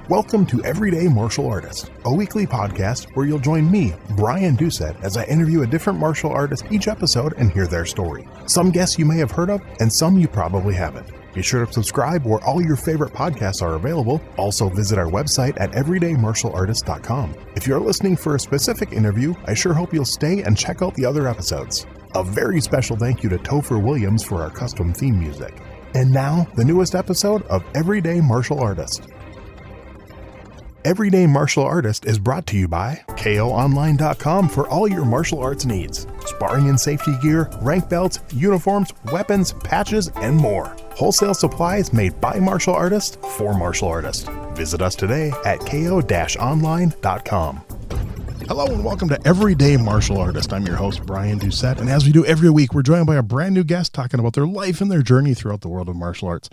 Welcome to Everyday Martial Artist, a weekly podcast where you'll join me, Brian Doucette, as I interview a different martial artist each episode and hear their story. Some guests you may have heard of, and some you probably haven't. Be sure to subscribe where all your favorite podcasts are available. Also visit our website at everydaymartialartist.com. If you're listening for a specific interview, I sure hope you'll stay and check out the other episodes. A very special thank you to Topher Williams for our custom theme music. And now, the newest episode of Everyday Martial Artist. Everyday Martial Artist is brought to you by KOOnline.com for all your martial arts needs. Sparring and safety gear, rank belts, uniforms, weapons, patches, and more. Wholesale supplies made by martial artists for martial artists. Visit us today at ko-online.com. Hello and welcome to Everyday Martial Artist. I'm your host, Brian Doucette, and as we do every week, we're joined by a brand new guest talking about their life and their journey throughout the world of martial arts.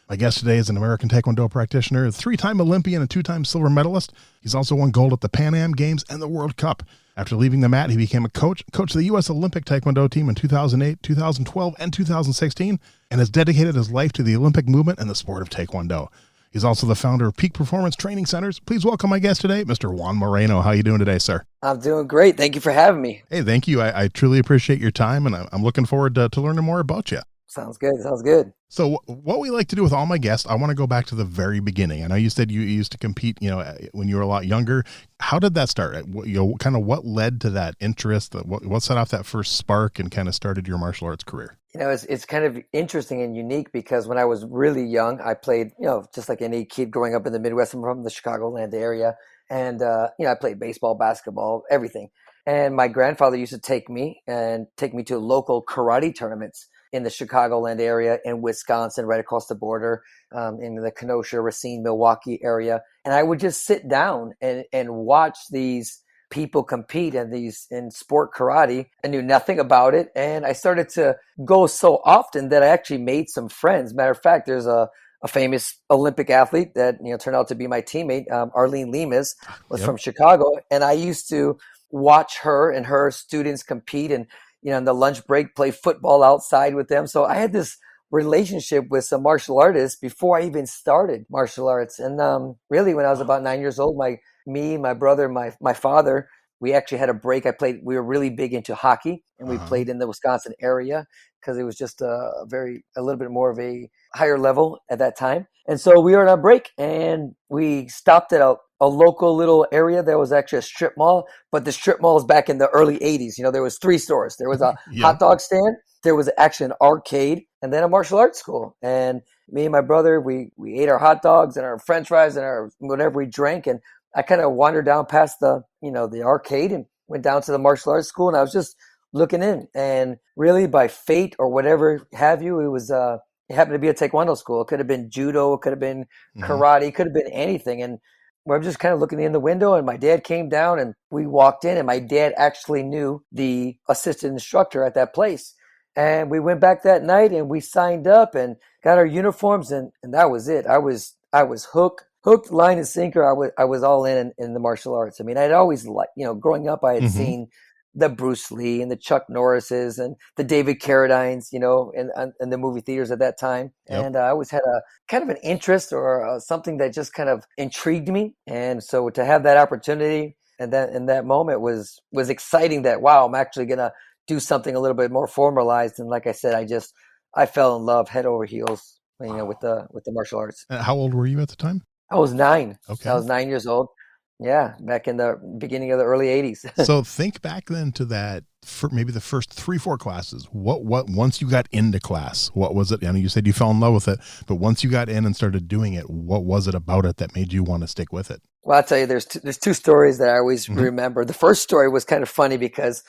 My guest today is an American Tae Kwon Do practitioner, a 3-time Olympian and 2-time silver medalist. He's also won gold at the Pan Am Games and the World Cup. After leaving the mat, he became a coach of the U.S. Olympic Tae Kwon Do team in 2008, 2012, and 2016, and has dedicated his life to the Olympic movement and the sport of Tae Kwon Do. He's also the founder of Peak Performance Training Centers. Please welcome my guest today, Mr. Juan Moreno. How are you doing today, sir? I'm doing great. Thank you for having me. Hey, thank you. I truly appreciate your time, and I'm looking forward to learning more about you. Sounds good. Sounds good. So what we like to do with all my guests, I want to go back to the very beginning. I know you said you used to compete, when you were a lot younger. How did that start? Kind of what led to that interest? What set off that first spark and kind of started your martial arts career? It's kind of interesting and unique because when I was really young, I played, just like any kid growing up in the Midwest. I'm from the Chicagoland area. And, I played baseball, basketball, everything. And my grandfather used to take me to local karate tournaments in the Chicagoland area, in Wisconsin, right across the border, in the Kenosha, Racine, Milwaukee area. And I would just sit down and watch these people compete in sport karate. I knew nothing about it. And I started to go so often that I actually made some friends. Matter of fact, there's a famous Olympic athlete that turned out to be my teammate, Arlene Lemus, was from Chicago. And I used to watch her and her students compete and in the lunch break, play football outside with them. So I had this relationship with some martial artists before I even started martial arts. And really, when I was about 9 years old, my brother, my father, we actually had a break. We were really big into hockey, and we played in the Wisconsin area because it was just a little bit more of a higher level at that time. And so we were on a break, and we stopped at a local little area. There was actually a strip mall, but the strip mall was back in the early 80s. There was 3 stores. There was a hot dog stand. There was actually an arcade and then a martial arts school. And me and my brother, we ate our hot dogs and our French fries and our whatever we drank. And I kind of wandered down past the arcade and went down to the martial arts school. And I was just looking in, and really by fate or whatever have you, it happened to be a Taekwondo school. It could have been judo. It could have been karate. It could have been anything. And I'm just kind of looking in the window, and my dad came down and we walked in, and my dad actually knew the assistant instructor at that place. And we went back that night and we signed up and got our uniforms, and that was it. I was hooked, line and sinker. I was all in the martial arts. I mean, I'd always growing up, I had seen the Bruce Lee and the Chuck Norrises and the David Carradines, in the movie theaters at that time. Yep. And I always had a kind of an interest or something that just kind of intrigued me. And so to have that opportunity and that in that moment was exciting that, wow, I'm actually going to do something a little bit more formalized. And like I said, I fell in love head over heels, with the martial arts. How old were you at the time? I was 9. Okay. I was 9 years old. Yeah, back in the beginning of the early 80s. So think back then to that, for maybe the first 3-4 classes. What once you got into class, what was it? I know you said you fell in love with it, but once you got in and started doing it, what was it about it that made you want to stick with it? Well, I'll tell you, there's 2 stories that I always remember. The first story was kind of funny because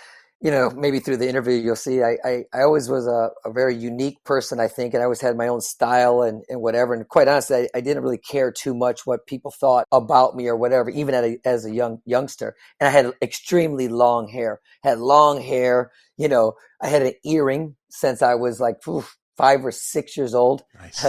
maybe through the interview, you'll see I always was a very unique person, I think, and I always had my own style and whatever. And quite honestly, I didn't really care too much what people thought about me or whatever, even as a youngster. And I had extremely long hair. I had an earring since I was like 5 or 6 years old. Nice.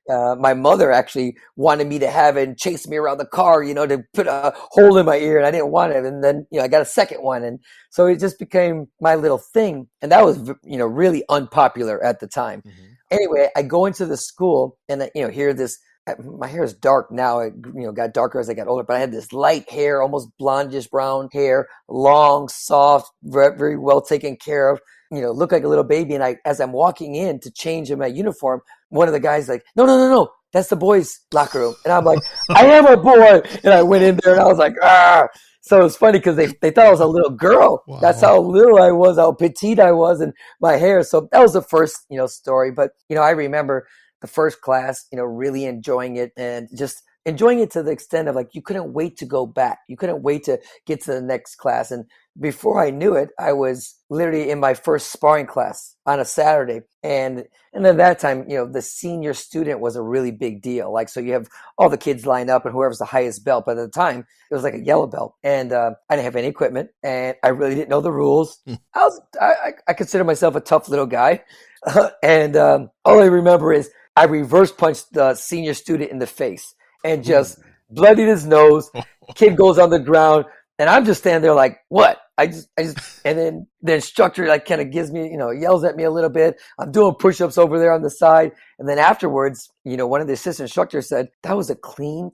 My mother actually wanted me to have it and chase me around the car, to put a hole in my ear, and I didn't want it. And then, I got a second one. And so it just became my little thing. And that was, really unpopular at the time. Anyway, I go into the school and, hear this my hair is dark now. It, got darker as I got older, but I had this light hair, almost blondish brown hair, long, soft, very, very well taken care of, look like a little baby. And as I'm walking in to change in my uniform, one of the guys like, no, no, no, no, that's the boys' locker room. And I'm like, I am a boy. And I went in there and I was like, ah. So it's funny because they thought I was a little girl. Wow. That's how little I was, how petite I was, and my hair. So that was the first, story. But, I remember the first class, really enjoying it and just enjoying it to the extent of like, you couldn't wait to go back. You couldn't wait to get to the next class. And before I knew it, I was literally in my first sparring class on a Saturday. And at that time, the senior student was a really big deal. Like, so you have all the kids line up and whoever's the highest belt. But at the time, it was like a yellow belt. And I didn't have any equipment and I really didn't know the rules. I consider myself a tough little guy. And all I remember is I reverse punched the senior student in the face and just bloodied his nose. Kid goes on the ground. And I'm just standing there like, what? And then the instructor like kind of gives me, yells at me a little bit. I'm doing push-ups over there on the side. And then afterwards, one of the assistant instructors said, that was a clean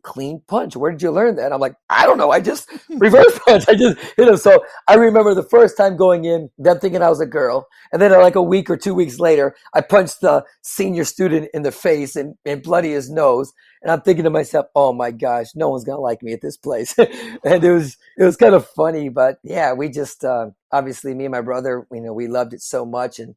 punch. Where did you learn that? I'm like, I don't know. I just reverse punch. I just hit him. So I remember the first time going in, them thinking I was a girl. And then like a week or 2 weeks later, I punched the senior student in the face and bloody his nose. And I'm thinking to myself, oh my gosh, no one's going to like me at this place. And it was kind of funny, but yeah, we just, obviously me and my brother, we loved it so much. And,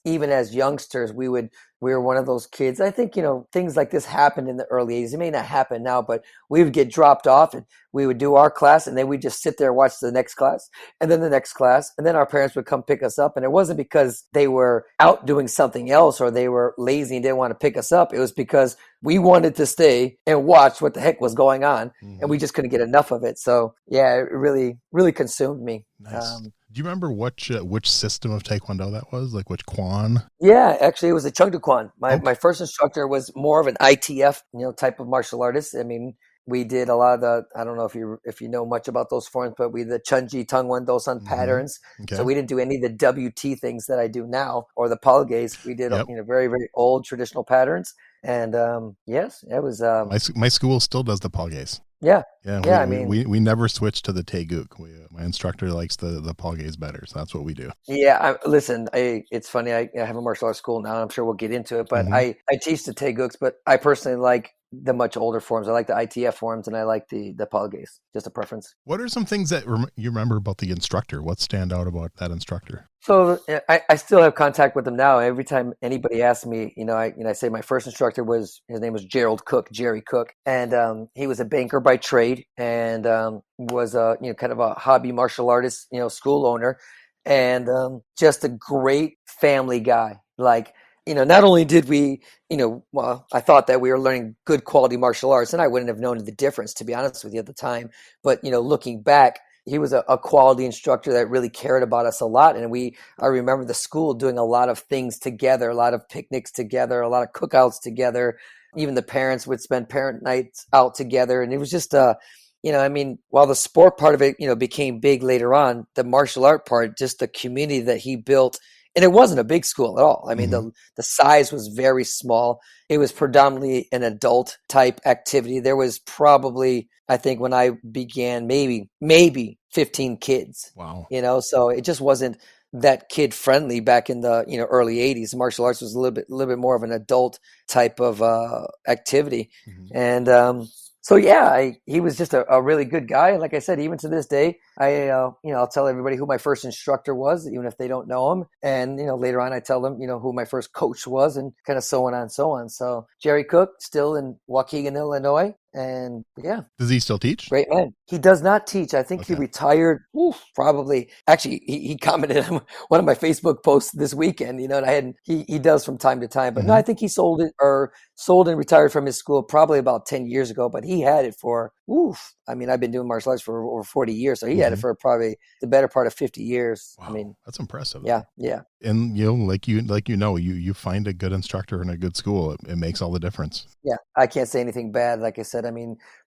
even as youngsters, we were one of those kids. I think, things like this happened in the early 80s. It may not happen now, but we would get dropped off and we would do our class and then we'd just sit there and watch the next class and then the next class. And then our parents would come pick us up. And it wasn't because they were out doing something else or they were lazy and didn't want to pick us up. It was because we wanted to stay and watch what the heck was going on. And we just couldn't get enough of it. So yeah, it really, really consumed me. Nice. Do you remember which system of Taekwondo that was? Like which Kwon? Yeah, actually, it was a Chung Do Kwon. My first instructor was more of an ITF, type of martial artist. I mean, we did a lot of the, I don't know if you know much about those forms, but we did the Chunji, Tung Wan Do Sun patterns. Okay. So we didn't do any of the WT things that I do now or the Palgays. We did very, very old traditional patterns. And yes, it was. My school still does the Palgays. Yeah. We never switched to the Taeguk. My instructor likes the Palgays better, so that's what we do. Yeah, listen, it's funny. I have a martial arts school now. I'm sure we'll get into it, but I teach the Taeguks, but I personally like the much older forms. I like the ITF forms, and I like the Palgays. Just a preference. What are some things that you remember about the instructor? What stand out about that instructor? So I still have contact with him now. Every time anybody asks me, I say my first instructor his name was Jerry Cook, and he was a banker by trade, and was kind of a hobby martial artist, school owner, and just a great family guy. Like, not only did we, I thought that we were learning good quality martial arts, and I wouldn't have known the difference, to be honest with you, at the time. But looking back, he was a quality instructor that really cared about us a lot. And I remember the school doing a lot of things together, a lot of picnics together, a lot of cookouts together. Even the parents would spend parent nights out together. And it was just, while the sport part of it, became big later on, the martial art part, just the community that he built. And it wasn't a big school at all. I mean, the size was very small. It was predominantly an adult type activity. There was probably, I think when I began, maybe 15 kids. Wow. So it just wasn't that kid friendly back in the, early 80s. Martial arts was a little bit more of an adult type of activity. And so yeah, he was just a really good guy. And like I said, even to this day, I'll tell everybody who my first instructor was, even if they don't know him. And, later on I tell them, who my first coach was and kind of so on and so on. So Jerry Cook, still in Waukegan, Illinois. And yeah. Does he still teach? Great man. He does not teach. I think he retired probably. Actually, he commented on one of my Facebook posts this weekend, and he does from time to time. But no, I think he sold and retired from his school probably about 10 years ago. But he had it for, I've been doing martial arts for over 40 years. So he had it for probably the better part of 50 years. Wow, that's impressive. Yeah. And you find a good instructor in a good school, it makes all the difference. Yeah, I can't say anything bad. Like I said,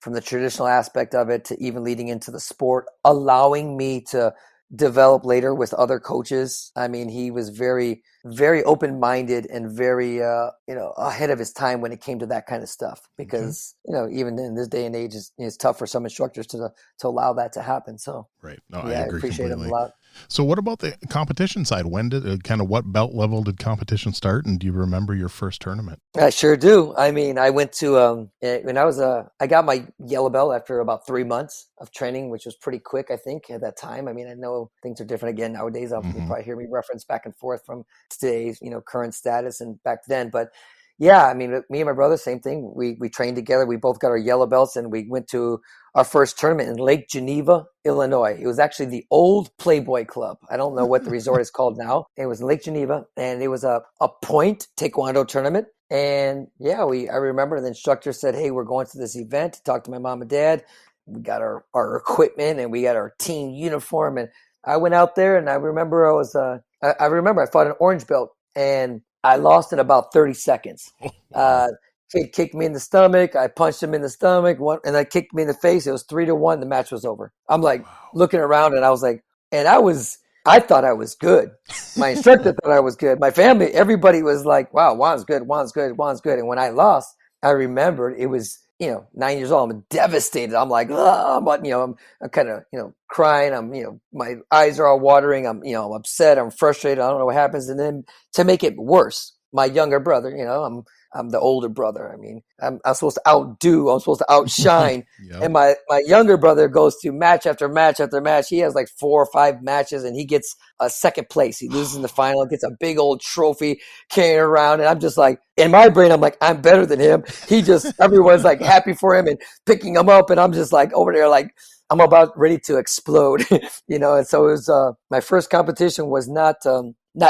from the traditional aspect of it to even leading into the sport, allowing me to develop later with other coaches. I mean, he was very, very open-minded and very, ahead of his time when it came to that kind of stuff. Because even in this day and age, it's tough for some instructors to allow that to happen. So, right. No, yeah, I I agree appreciate completely. him a lot. So what about the competition side? When did what belt level did competition start? And do you remember your first tournament? I sure do. I mean, I went to when I got my yellow belt after about 3 months of training, which was pretty quick, I think, at that time. I mean, I know things are different again nowadays. You'll probably hear me reference back and forth from today's, current status and back then. But yeah, I mean, me and my brother, same thing. We trained together. We both got our yellow belts, and we went to our first tournament in Lake Geneva, Illinois. It was actually the old Playboy Club. I don't know what the resort is called now. It was in Lake Geneva, and it was a point taekwondo tournament. And yeah, I remember the instructor said, "Hey, we're going to this event to talk to my mom and dad. We got our equipment and we got our team uniform." And I went out there, and I remember I fought an orange belt, and I lost in about 30 seconds. Kid kicked me in the stomach. I punched him in the stomach, and I kicked me in the face. It was 3-1. The match was over. I'm like looking around, and I was like, I thought I was good. My instructor thought I was good. My family, everybody was like, "Wow, Juan's good. Juan's good. Juan's good." And when I lost, I remembered it was 9 years old. I'm devastated. I'm like, I'm kind of crying. My eyes are all watering. I'm upset. I'm frustrated. I don't know what happens. And then to make it worse, my younger brother, I'm the older brother. I mean, I'm supposed to outdo. I'm supposed to outshine. Yep. And my younger brother goes to match after match after match. He has like 4 or 5 matches, and he gets a second place. He loses in the final, gets a big old trophy carrying around. And I'm just like, in my brain, I'm like, I'm better than him. Everyone's like happy for him and picking him up. And I'm just like over there, like, I'm about ready to explode, And so it was, my first competition was not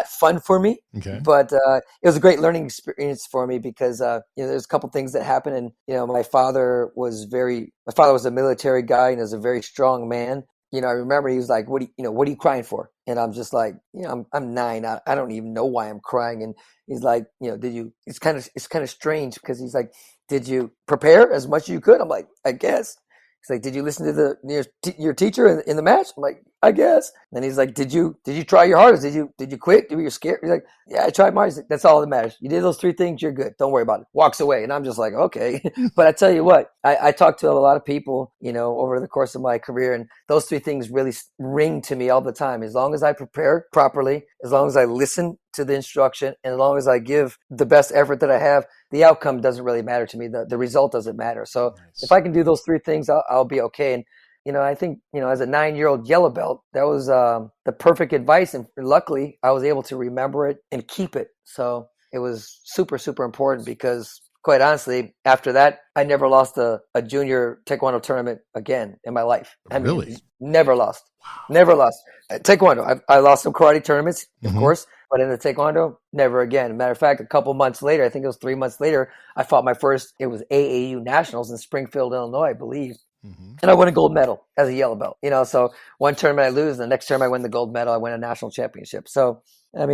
fun for me, but it was a great learning experience for me because there's a couple things that happened, and my father was a military guy and is a very strong man. I remember he was like, "What are you crying for?" And I'm just like, I'm 9. I don't even know why I'm crying. And he's like, It's kind of strange because he's like, "Did you prepare as much as you could?" I'm like, "I guess." He's like, "Did you listen to your teacher in the match?" I'm like, "I guess." And he's like, "Did you try your hardest? Did you quit? Were you scared?" He's like, "Yeah, I tried my hardest." That's all that matters. You did those 3 things, you're good. Don't worry about it. Walks away. And I'm just like, okay. But I tell you what, I talked to a lot of people, over the course of my career, and those 3 things really ring to me all the time. As long as I prepare properly, as long as I listen to the instruction, and as long as I give the best effort that I have, the outcome doesn't really matter to me. The result doesn't matter. So if I can do those 3 things, I'll be okay. And I think, as a 9-year-old yellow belt, that was the perfect advice. And luckily, I was able to remember it and keep it. So it was super, super important because, quite honestly, after that, I never lost a junior taekwondo tournament again in my life. Really? Never lost. Wow. Never lost. Taekwondo, I lost some karate tournaments, of course, but in the taekwondo, never again. Matter of fact, a couple months later, I think it was 3 months later, I fought my first, it was AAU Nationals in Springfield, Illinois, I believe. And I won a gold medal as a yellow belt. So one tournament I lose, and the next tournament I win the gold medal, I win a national championship. So, I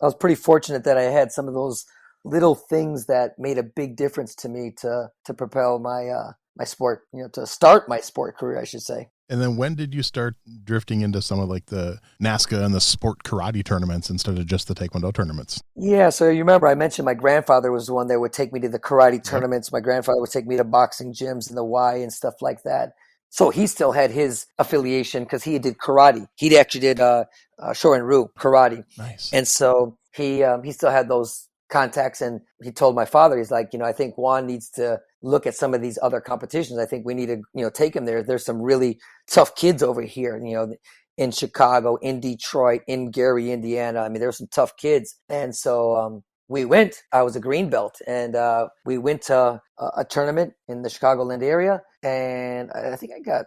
was pretty fortunate that I had some of those little things that made a big difference to me to propel my my sport, to start my sport career, I should say. And then when did you start drifting into some of like the NASCA and the sport karate tournaments instead of just the taekwondo tournaments? Yeah, so you remember I mentioned my grandfather was the one that would take me to the karate tournaments. My grandfather would take me to boxing gyms in the Y and stuff like that. So he still had his affiliation because he did karate. He actually did Shorin-ryu karate. Nice. And so he still had those contacts, and he told my father, he's like, I think Juan needs to look at some of these other competitions. I think we need to, take him there. There's some really tough kids over here, in Chicago, in Detroit, in Gary, Indiana. There's some tough kids. And so we went. I was a green belt, and we went to a tournament in the Chicagoland area, and I think I got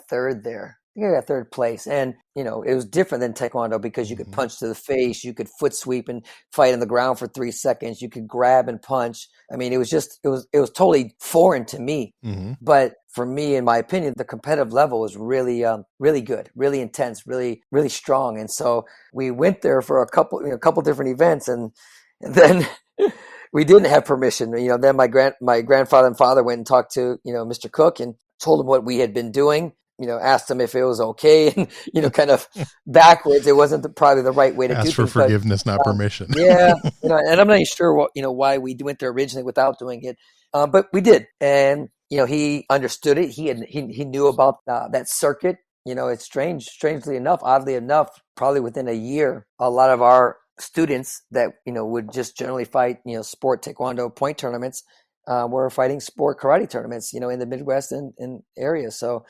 third there. I think I got third place. And, it was different than Taekwondo because you could punch to the face, you could foot sweep and fight on the ground for 3 seconds. You could grab and punch. It was totally foreign to me. But for me, in my opinion, the competitive level was really, really good, really intense, really, really strong. And so we went there for a couple different events, and then we didn't have permission. Then my grandfather and father went and talked to, Mr. Cook and told him what we had been doing. asked him if it was okay, and kind of backwards. It wasn't probably the right way to do Ask things. for forgiveness, not permission. Yeah, and I'm not even sure why we went there originally without doing it, but we did, and he understood it. He knew about that circuit. It's strangely enough, oddly enough, probably within a year, a lot of our students that would just generally fight sport taekwondo point tournaments were fighting sport karate tournaments in the Midwest and area. So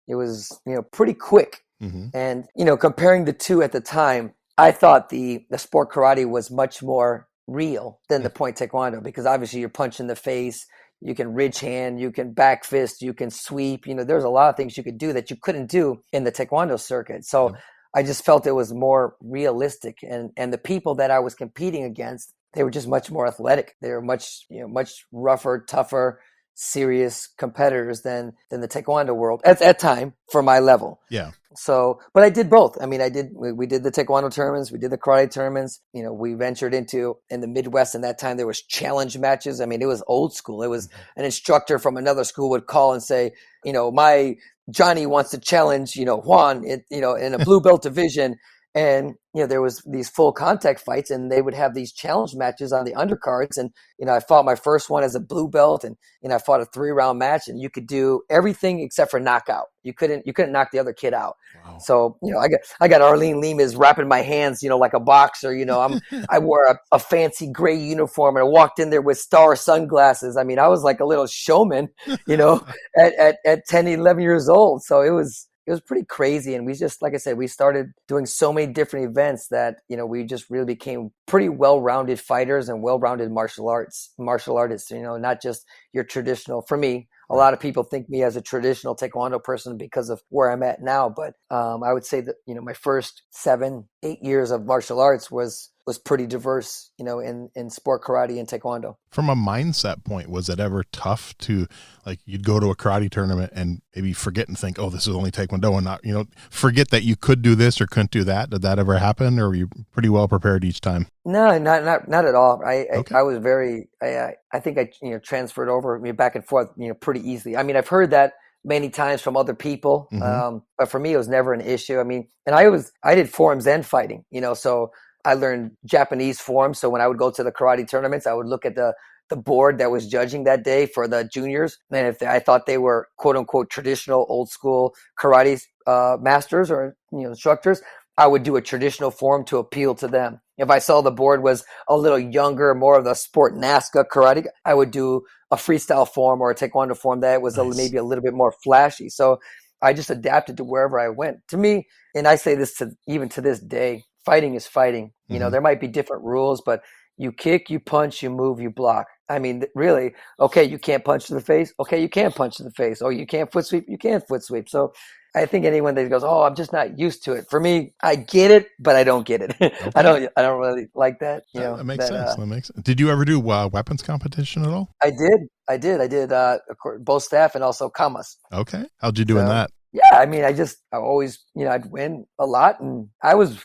it was pretty quick. Mm-hmm. And comparing the two at the time, I thought the sport karate was much more real than the point taekwondo, because obviously you're punched in the face, you can ridge hand, you can back fist, you can sweep. There's a lot of things you could do that you couldn't do in the taekwondo circuit. So I just felt it was more realistic, and the people that I was competing against, they were just much more athletic. They were much rougher, tougher, serious competitors than the taekwondo world at that time for my level. Yeah. So, but I did both. I mean, we did the taekwondo tournaments, we did the karate tournaments. We ventured in the Midwest, and that time there was challenge matches. I mean, it was old school. It was an instructor from another school would call and say, my Johnny wants to challenge, Juan, in a blue belt division. And, there was these full contact fights, and they would have these challenge matches on the undercards. And, I fought my first one as a blue belt, and, I fought a 3-round match, and you could do everything except for knockout. You couldn't knock the other kid out. Wow. So, I got Arlene Limas wrapping my hands, like a boxer. I wore a fancy gray uniform, and I walked in there with star sunglasses. I mean, I was like a little showman, at 10, 11 years old. So it was pretty crazy. And we just, like I said, we started doing so many different events that, we just really became pretty well-rounded fighters and well-rounded martial artists, not just your traditional. For me, a lot of people think me as a traditional taekwondo person because of where I'm at now. But I would say that, my first 7-8 years of martial arts was pretty diverse, in sport karate and taekwondo. From a mindset point, was it ever tough to, like, you'd go to a karate tournament and maybe forget and think, oh, this is only taekwondo, and not, forget that you could do this or couldn't do that? Did that ever happen, or were you pretty well prepared each time? No, not at all. Okay. I was very, I think I transferred over back and forth, pretty easily. I mean, I've heard that many times from other people. Mm-hmm. But for me, it was never an issue. I mean, and I did forms and fighting, so I learned Japanese forms. So when I would go to the karate tournaments, I would look at the board that was judging that day for the juniors. And if I thought they were quote unquote traditional old school karate masters or instructors, I would do a traditional form to appeal to them. If I saw the board was a little younger, more of the sport NASCA karate, I would do a freestyle form or a taekwondo form that was maybe a little bit more flashy. So I just adapted to wherever I went. To me, and I say this even to this day, fighting is fighting. Mm-hmm. There might be different rules, but you kick, you punch, you move, you block. I mean, really, okay, you can't punch to the face. Okay, you can't punch to the face. Oh, you can't foot sweep. You can't foot sweep. So I think anyone that goes, oh, I'm just not used to it. For me, I get it, but I don't get it. Okay. I don't really like that. That makes sense. That makes sense. Did you ever do weapons competition at all? I did. Both staff and also kamas. Okay. How'd you do in that? Yeah, I mean, I always, I'd win a lot, and I was,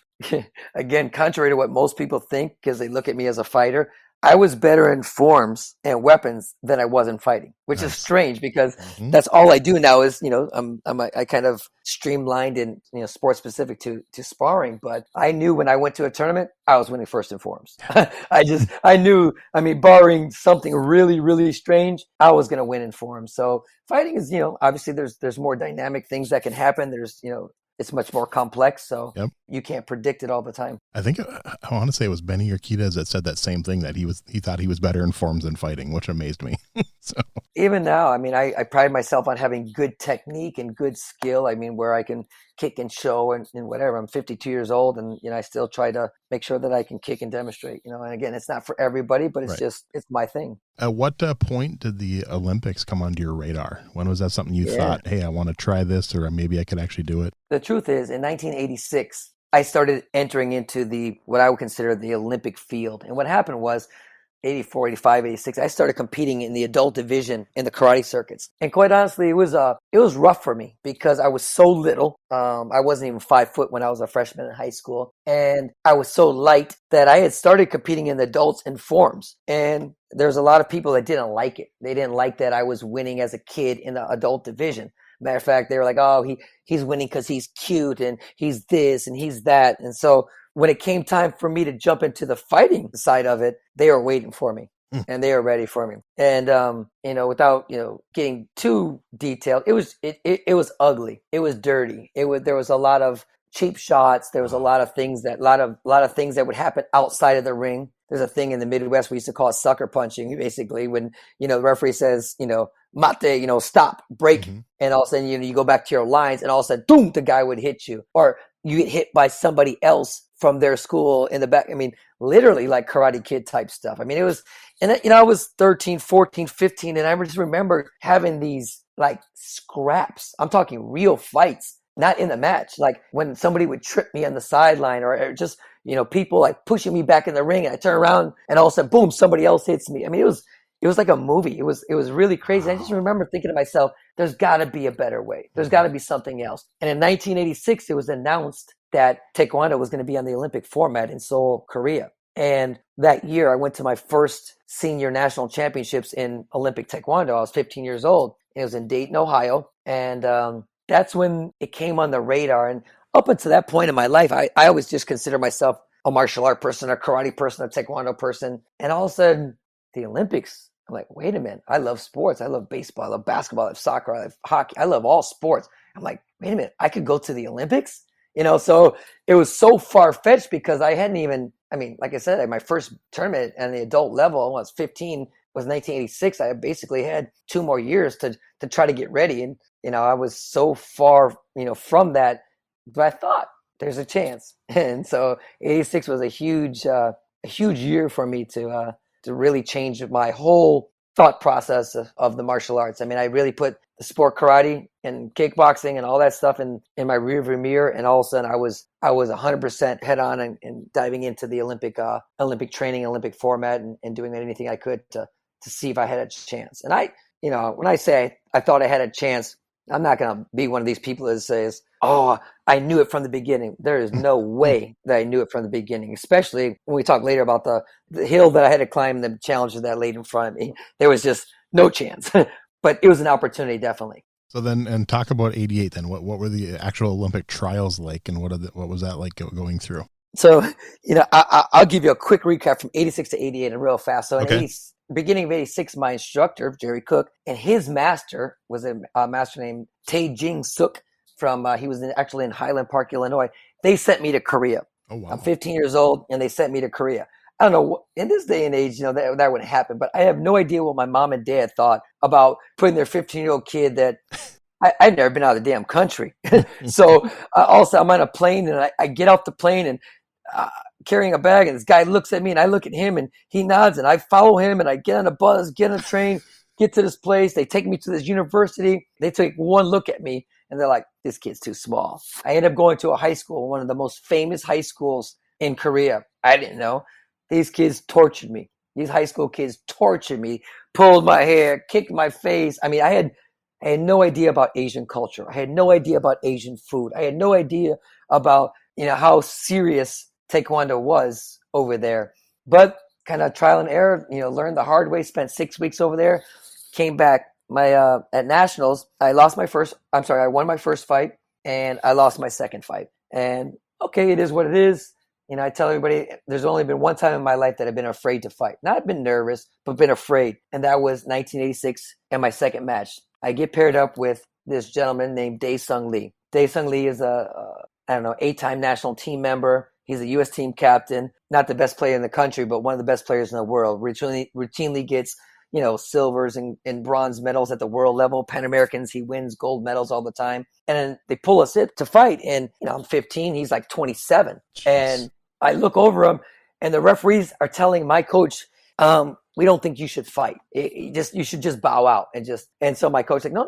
again, contrary to what most people think, because they look at me as a fighter, I was better in forms and weapons than I was in fighting, which is strange because that's all I do now is, I kind of streamlined and, sport specific to sparring. But I knew when I went to a tournament, I was winning first in forms. I knew, barring something really, really strange, I was going to win in forms. So fighting is, obviously there's more dynamic things that can happen. There's, it's much more complex, so you can't predict it all the time. I think I want to say it was Benny Urquidez that said that same thing, that he thought he was better in forms than fighting, which amazed me. So even now, I pride myself on having good technique and good skill. Where I can kick and show and whatever. I'm 52 years old, and I still try to make sure that I can kick and demonstrate. And again, it's not for everybody, but it's just it's my thing. At what point did the Olympics come onto your radar? When was that something you thought, hey, I want to try this, or maybe I could actually do it? The truth is, in 1986, I started entering into what I would consider the Olympic field. And what happened was 84, 85, 86, I started competing in the adult division in the karate circuits. And quite honestly, it was rough for me because I was so little. I wasn't even 5 foot when I was a freshman in high school. And I was so light that I had started competing in the adults in forms. And there's a lot of people that didn't like it. They didn't like that I was winning as a kid in the adult division. Matter of fact, they were like, oh, he's winning because he's cute and he's this and he's that. And so when it came time for me to jump into the fighting side of it, they were waiting for me. And they were ready for me. And without getting too detailed, it was ugly. It was dirty. There was a lot of cheap shots. There was a lot of things that would happen outside of the ring. There's a thing in the Midwest we used to call it sucker punching. Basically, when the referee says mate, stop, break, and all of a sudden you go back to your lines, and all of a sudden, boom, the guy would hit you, or you get hit by somebody else from their school in the back. I mean, literally like Karate Kid type stuff. I mean, it was, and I was 13, 14, 15, and I just remember having these like scraps. I'm talking real fights, not in the match. Like when somebody would trip me on the sideline, or just, people like pushing me back in the ring, and I turn around and all of a sudden, boom, somebody else hits me. I mean, it was like a movie. It was really crazy. I just remember thinking to myself, there's got to be a better way. There's got to be something else. And in 1986, it was announced that Taekwondo was going to be on the Olympic format in Seoul, Korea. And that year, I went to my first senior national championships in Olympic Taekwondo. I was 15 years old. It was in Dayton, Ohio. And that's when it came on the radar. And up until that point in my life, I always just considered myself a martial art person, a karate person, a Taekwondo person. And all of a sudden, the Olympics, I'm like, wait a minute. I love sports. I love baseball. I love basketball. I love soccer. I love hockey. I love all sports. I'm like, wait a minute. I could go to the Olympics? So it was so far-fetched because I hadn't even, like I said, my first tournament on the adult level, when I was 15, was 1986. I basically had 2 more years to try to get ready. And, I was so far, from that, but I thought there's a chance. And so 86 was a huge year for me to really change my whole thought process of the martial arts. I really put the sport karate and kickboxing and all that stuff in my rearview mirror, and all of a sudden I was 100% head on and diving into the Olympic training, Olympic format, and doing anything I could to see if I had a chance. And when I say I thought I had a chance, I'm not going to be one of these people that says, oh, I knew it from the beginning. There is no way that I knew it from the beginning, especially when we talk later about the hill that I had to climb and the challenges that laid in front of me. There was just no chance, but it was an opportunity, definitely. So then, and talk about 88 then, what were the actual Olympic trials like, and what was that like going through? So, I'll give you a quick recap from 86 to 88 and real fast. So in beginning of 86, my instructor, Jerry Cook, and his master was a master named Tae Jing Suk he was actually in Highland Park, Illinois. They sent me to Korea. Oh, wow. I'm 15 years old, and they sent me to Korea. I don't know, in this day and age, that wouldn't happen, but I have no idea what my mom and dad thought about putting their 15-year-old kid that I'd never been out of the damn country. So also I'm on a plane, and I get off the plane and carrying a bag, and this guy looks at me, and I look at him, and he nods, and I follow him, and I get on a bus, get on a train, get to this place. They take me to this university. They take one look at me, and they're like, this kid's too small. I end up going to a high school, one of the most famous high schools in Korea. I didn't know. These kids tortured me. These high school kids tortured me, pulled my hair, kicked my face. I had no idea about Asian culture. I had no idea about Asian food. I had no idea about, how serious Taekwondo was over there. But kind of trial and error, learned the hard way, spent 6 weeks over there, came back. At nationals, I won my first fight, and I lost my second fight. And okay, it is what it is. I tell everybody there's only been one time in my life that I've been afraid to fight. Not been nervous, but been afraid. And that was 1986 and my second match. I get paired up with this gentleman named Dae Sung Lee. Dae Sung Lee is a 8-time national team member. He's a U.S. team captain. Not the best player in the country, but one of the best players in the world. Routinely gets silvers and bronze medals at the world level. Pan Americans, he wins gold medals all the time. And then they pull us in to fight. And, I'm 15, he's like 27. Jeez. And I look over him, and the referees are telling my coach, we don't think you should fight. You should just bow out. And so my coach's like, no,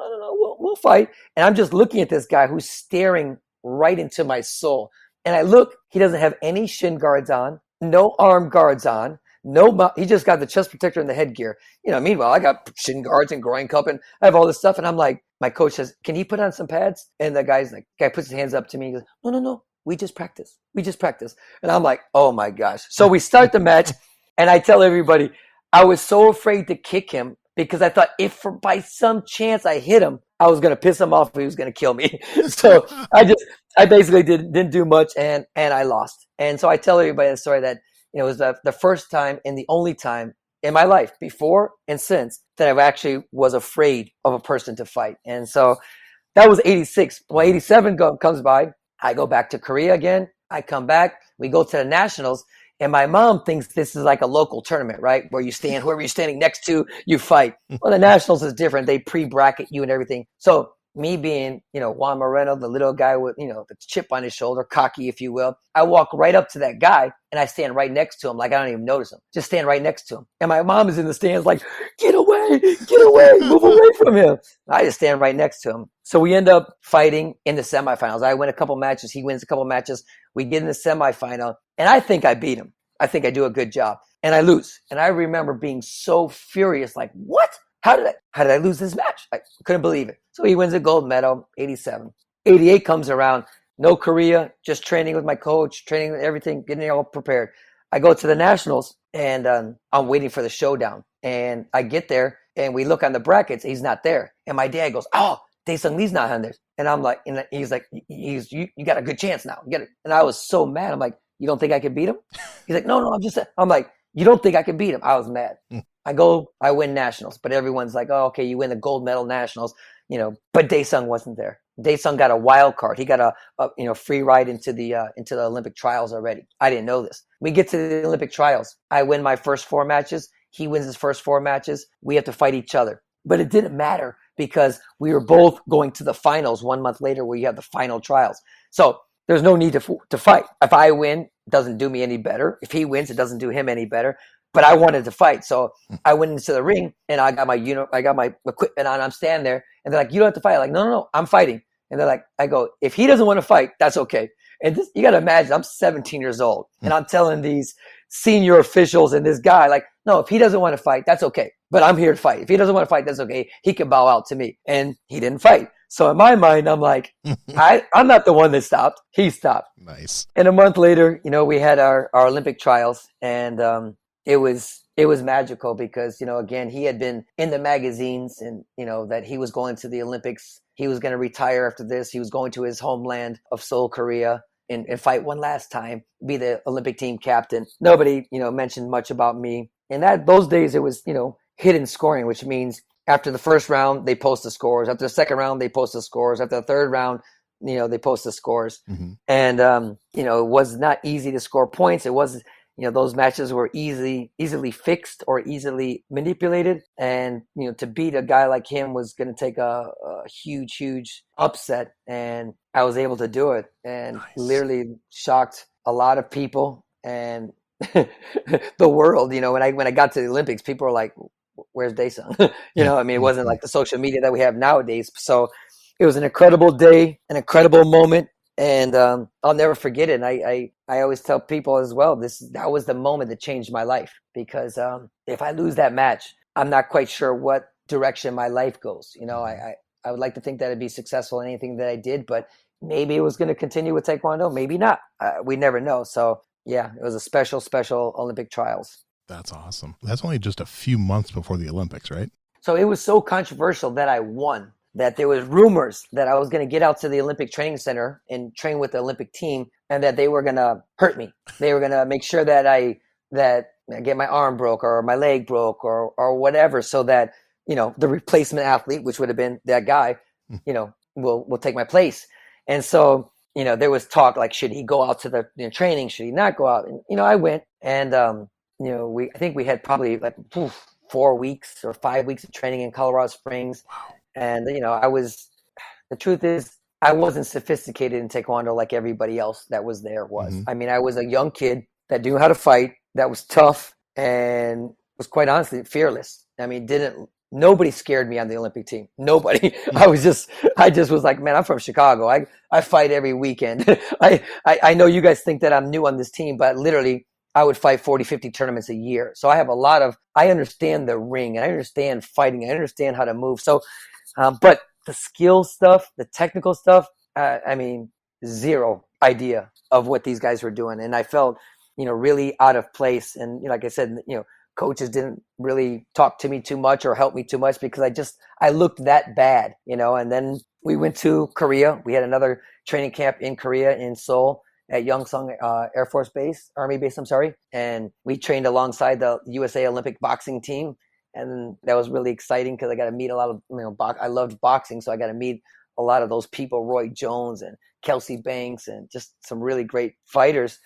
we'll fight. And I'm just looking at this guy who's staring right into my soul. And I look, he doesn't have any shin guards on, no arm guards on. No, he just got the chest protector and the headgear. Meanwhile, I got shin guards and groin cup, and I have all this stuff. And I'm like, my coach says, can he put on some pads? And the guy puts his hands up to me. He goes, no, we just practice. And I'm like, oh my gosh. So we start the match, and I tell everybody, I was so afraid to kick him because I thought if by some chance I hit him, I was going to piss him off. He was going to kill me. So I basically didn't do much, and I lost. And so I tell everybody the story that, it was the first time and the only time in my life, before and since, that I actually was afraid of a person to fight. And so that was 86. Well, 87 comes by. I go back to Korea again. I come back. We go to the nationals. And my mom thinks this is like a local tournament, right? Where you stand, whoever you're standing next to, you fight. Well, the nationals is different. They pre-bracket you and everything. So me being, Juan Moreno, the little guy with, the chip on his shoulder, cocky, if you will, I walk right up to that guy and I stand right next to him. Like I don't even notice him. Just stand right next to him. And my mom is in the stands like, get away, move away from him. I just stand right next to him. So we end up fighting in the semifinals. I win a couple matches. He wins a couple matches. We get in the semifinal and I think I beat him. I think I do a good job and I lose. And I remember being so furious, like, what? How did I lose this match? I couldn't believe it. So he wins a gold medal, 87. 88 comes around, no Korea, just training with my coach, training with everything, getting it all prepared. I go to the nationals and I'm waiting for the showdown. And I get there and we look on the brackets. He's not there. And my dad goes, oh, Dae-Sung Lee's not on there. And I'm like, and he's like, you got a good chance now. Get it. And I was so mad. I'm like, you don't think I can beat him? He's like, no, I'm like, you don't think I can beat him? I was mad. I win nationals, but everyone's like, oh, okay, you win the gold medal nationals, but Dae-Sung wasn't there. Dae-Sung got a wild card. He got a free ride into the Olympic trials already. I didn't know this. We get to the Olympic trials. I win my first 4 matches. He wins his first 4 matches. We have to fight each other, but it didn't matter because we were both going to the finals 1 month later where you have the final trials. So there's no need to fight. If I win, it doesn't do me any better. If he wins, it doesn't do him any better. But I wanted to fight, so I went into the ring and I got my equipment on. I'm standing there, and they're like, "You don't have to fight." I'm like, no, I'm fighting. And they're like, I go, if he doesn't want to fight, that's okay. And this, you got to imagine, I'm 17 years old, and I'm telling these senior officials and this guy, like, no, if he doesn't want to fight, that's okay. But I'm here to fight. If he doesn't want to fight, that's okay. He can bow out to me. And he didn't fight. So in my mind, I'm like, I'm not the one that stopped. He stopped. Nice. And a month later, we had our Olympic trials, and it was magical because, again, he had been in the magazines and, that he was going to the Olympics. He was going to retire after this. He was going to his homeland of Seoul, Korea, and fight one last time, be the Olympic team captain. Nobody, mentioned much about me. And those days it was, hidden scoring, which means after the first round, they post the scores. After the second round, they post the scores. After the third round, they post the scores. Mm-hmm. And, it was not easy to score points. It was, those matches were easily fixed or easily manipulated. And, to beat a guy like him was going to take a huge upset. And I was able to do it and literally shocked a lot of people and the world. When I got to the Olympics, people were like, where's Dae-Sung? It wasn't like the social media that we have nowadays. So it was an incredible day, an incredible moment. And I'll never forget it. And I always tell people as well, that was the moment that changed my life. Because if I lose that match, I'm not quite sure what direction my life goes. I would like to think that I'd be successful in anything that I did, but maybe it was going to continue with Taekwondo, maybe not. We never know. So yeah, it was a special Olympic trials. That's awesome. That's only just a few months before the Olympics, right? So it was so controversial that I won, that there was rumors that I was going to get out to the Olympic Training Center and train with the Olympic team, and that they were going to hurt me. They were going to make sure that I get my arm broke or my leg broke or whatever, so that, the replacement athlete, which would have been that guy, will take my place. And so, there was talk like, should he go out to the training? Should he not go out? And, I went, and, I think we had probably like 4 weeks or 5 weeks of training in Colorado Springs. Wow. And, the truth is, I wasn't sophisticated in Taekwondo like everybody else that was there was. Mm-hmm. I was a young kid that knew how to fight, that was tough, and was quite honestly fearless. Nobody scared me on the Olympic team. Nobody. I just was like, man, I'm from Chicago. I fight every weekend. I know you guys think that I'm new on this team, but literally I would fight 40, 50 tournaments a year. So I understand the ring, and I understand fighting. I understand how to move. So, but the skill stuff, the technical stuff, zero idea of what these guys were doing. And I felt, really out of place. And like I said, coaches didn't really talk to me too much or help me too much because I looked that bad, and then we went to Korea. We had another training camp in Korea in Seoul at Yongsan Army Base, I'm sorry. And we trained alongside the USA Olympic boxing team. And that was really exciting because I got to meet a lot of, I loved boxing. So I got to meet a lot of those people, Roy Jones and Kelsey Banks, and just some really great fighters.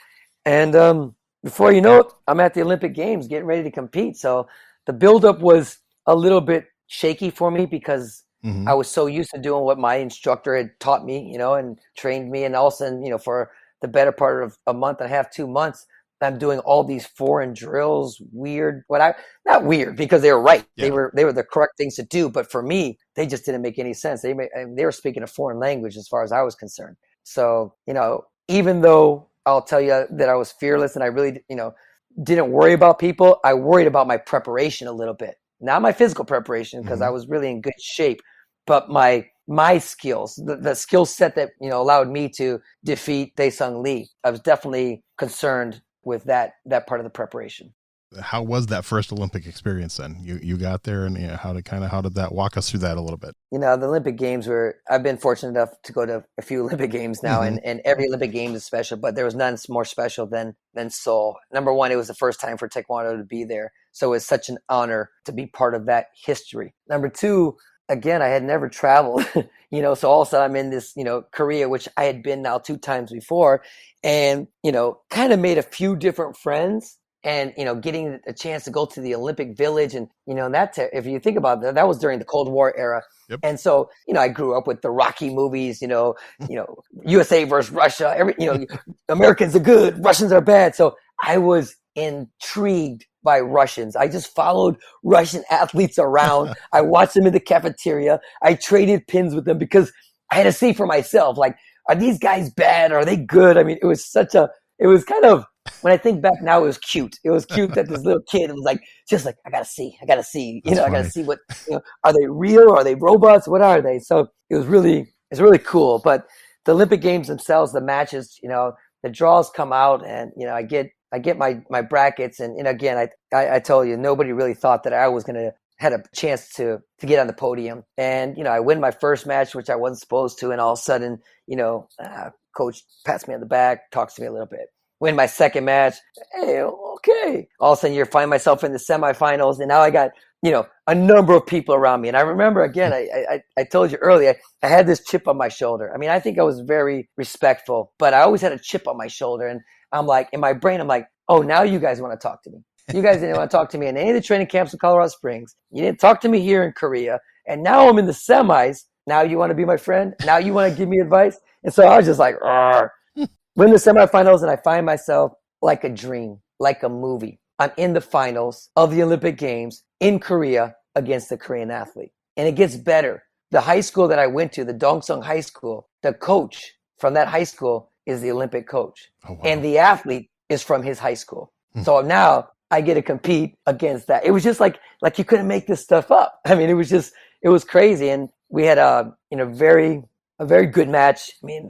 And before you know it, I'm at the Olympic Games getting ready to compete. So the buildup was a little bit shaky for me because I was so used to doing what my instructor had taught me, and trained me. And all of a sudden, for the better part of a month and a half, 2 months, I'm doing all these foreign drills, not weird because they were right. Yeah. They were the correct things to do. But for me, they just didn't make any sense. They were speaking a foreign language as far as I was concerned. So, even though I'll tell you that I was fearless and I really, didn't worry about people, I worried about my preparation a little bit. Not my physical preparation because I was really in good shape, but my skills, the skill set that, allowed me to defeat Dae-Sung Lee. I was definitely concerned with that part of the preparation. How was that first Olympic experience then? You got there, and how did that, walk us through that a little bit? The Olympic Games I've been fortunate enough to go to a few Olympic Games now, and every Olympic Games is special, but there was none more special than Seoul. Number one, it was the first time for Taekwondo to be there. So it was such an honor to be part of that history. Number two, again, I had never traveled, so all of a sudden I'm in this, Korea, which I had been now 2 times before, and, kind of made a few different friends. And, getting a chance to go to the Olympic Village and, if you think about that, that was during the Cold War era. Yep. And so, I grew up with the Rocky movies, USA versus Russia, Americans are good, Russians are bad. So I was intrigued by Russians. I just followed Russian athletes around. I watched them in the cafeteria. I traded pins with them because I had to see for myself, like, are these guys bad? Are they good? I mean, it was kind of, when I think back now, it was cute. It was cute that this little kid was I gotta see, I gotta see what, are they real? Are they robots? What are they? So it's really cool. But the Olympic Games themselves, the matches, the draws come out, and, I get my brackets. And again, I told you, nobody really thought that I was going to had a chance to get on the podium. And, I win my first match, which I wasn't supposed to. And all of a sudden, coach pats me on the back, talks to me a little bit. Win my second match. Hey, okay. All of a sudden you find myself in the semifinals. And now I got, a number of people around me. And I remember, again, I told you earlier, I had this chip on my shoulder. I mean, I think I was very respectful, but I always had a chip on my shoulder. And I'm like, in my brain, I'm like, oh, now you guys want to talk to me. You guys didn't want to talk to me in any of the training camps in Colorado Springs. You didn't talk to me here in Korea. And now I'm in the semis. Now you want to be my friend? Now you want to give me advice? And so I was just like, win the semifinals, and I find myself like a dream, like a movie. I'm in the finals of the Olympic Games in Korea against the Korean athlete. And it gets better. The high school that I went to, the Dongsung High School, the coach from that high school is the Olympic coach. Oh, wow. And the athlete is from his high school. So now I get to compete against that. It was just like you couldn't make this stuff up. I mean, it was crazy. And we had a very good match. I mean,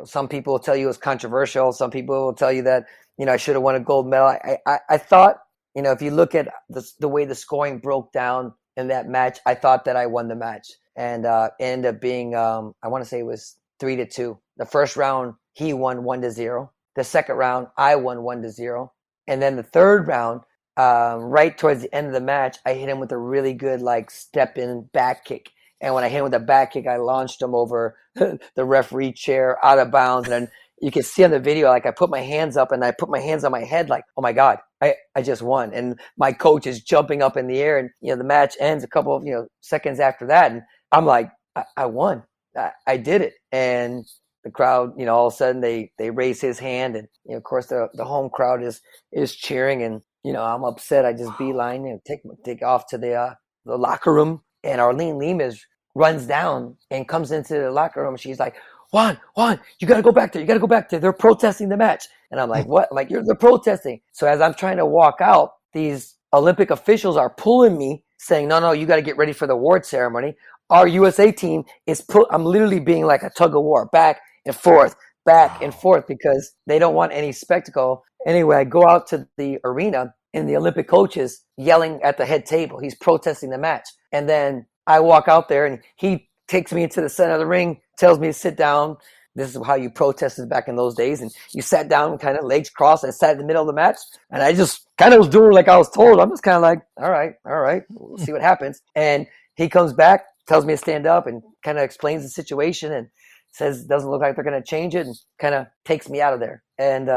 some people will tell you it was controversial. Some people will tell you that, I should have won a gold medal. I thought, if you look at the way the scoring broke down in that match, I thought that I won the match. And ended up being, I want to say it was 3-2. The first round, he won 1-0. The second round, I won 1-0. And then the third round, right towards the end of the match, I hit him with a really good, step-in back kick. And when I hit him with a back kick, I launched him over the referee chair out of bounds. And then you can see on the video, I put my hands up and I put my hands on my head like, oh my God, I just won. And my coach is jumping up in the air, and, the match ends a couple of, seconds after that. And I'm like, I won. I did it. And the crowd, all of a sudden they raise his hand, and, of course the home crowd is cheering, and, I'm upset. I just beeline and take off to the locker room, and Arlene Lemus runs down and comes into the locker room. She's like, Juan, you got to go back there. You got to go back there. They're protesting the match. And I'm like, what? I'm like, they're protesting. So as I'm trying to walk out, these Olympic officials are pulling me, saying, no, you got to get ready for the award ceremony. Our USA team I'm literally being like a tug of war, back and forth, because they don't want any spectacle. Anyway, I go out to the arena, and the Olympic coach is yelling at the head table. He's protesting the match. And then I walk out there and he takes me into the center of the ring, tells me to sit down. This is how you protested back in those days. And you sat down, kind of legs crossed. I sat in the middle of the match, and I just kind of was doing like I was told. I'm just kind of like, all right, we'll see what happens. And he comes back, tells me to stand up, and kind of explains the situation and says, doesn't look like they're going to change it, and kind of takes me out of there. And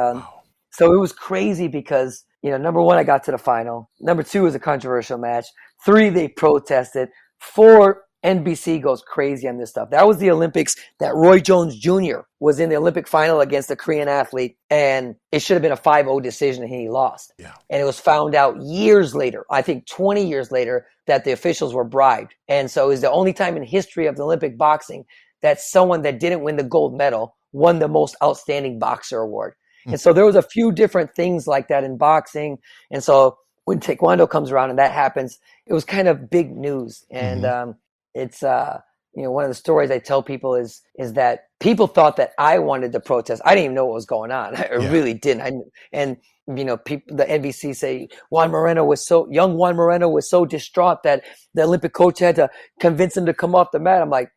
so it was crazy because, number one, I got to the final. Number two was a controversial match. 3, they protested. 4, NBC goes crazy on this stuff. That was the Olympics that Roy Jones Jr. was in the Olympic final against a Korean athlete, and it should have been a 5-0 decision, and he lost. Yeah. And it was found out years later, I think 20 years later, that the officials were bribed. And so it was the only time in history of the Olympic boxing that someone that didn't win the gold medal won the most outstanding boxer award. And so there was a few different things like that in boxing. And so when Taekwondo comes around and that happens, it was kind of big news. And it's one of the stories I tell people is that people thought that I wanted to protest. I didn't even know what was going on. I really didn't. People, the NBC say Juan Moreno was so distraught that the Olympic coach had to convince him to come off the mat. I'm like,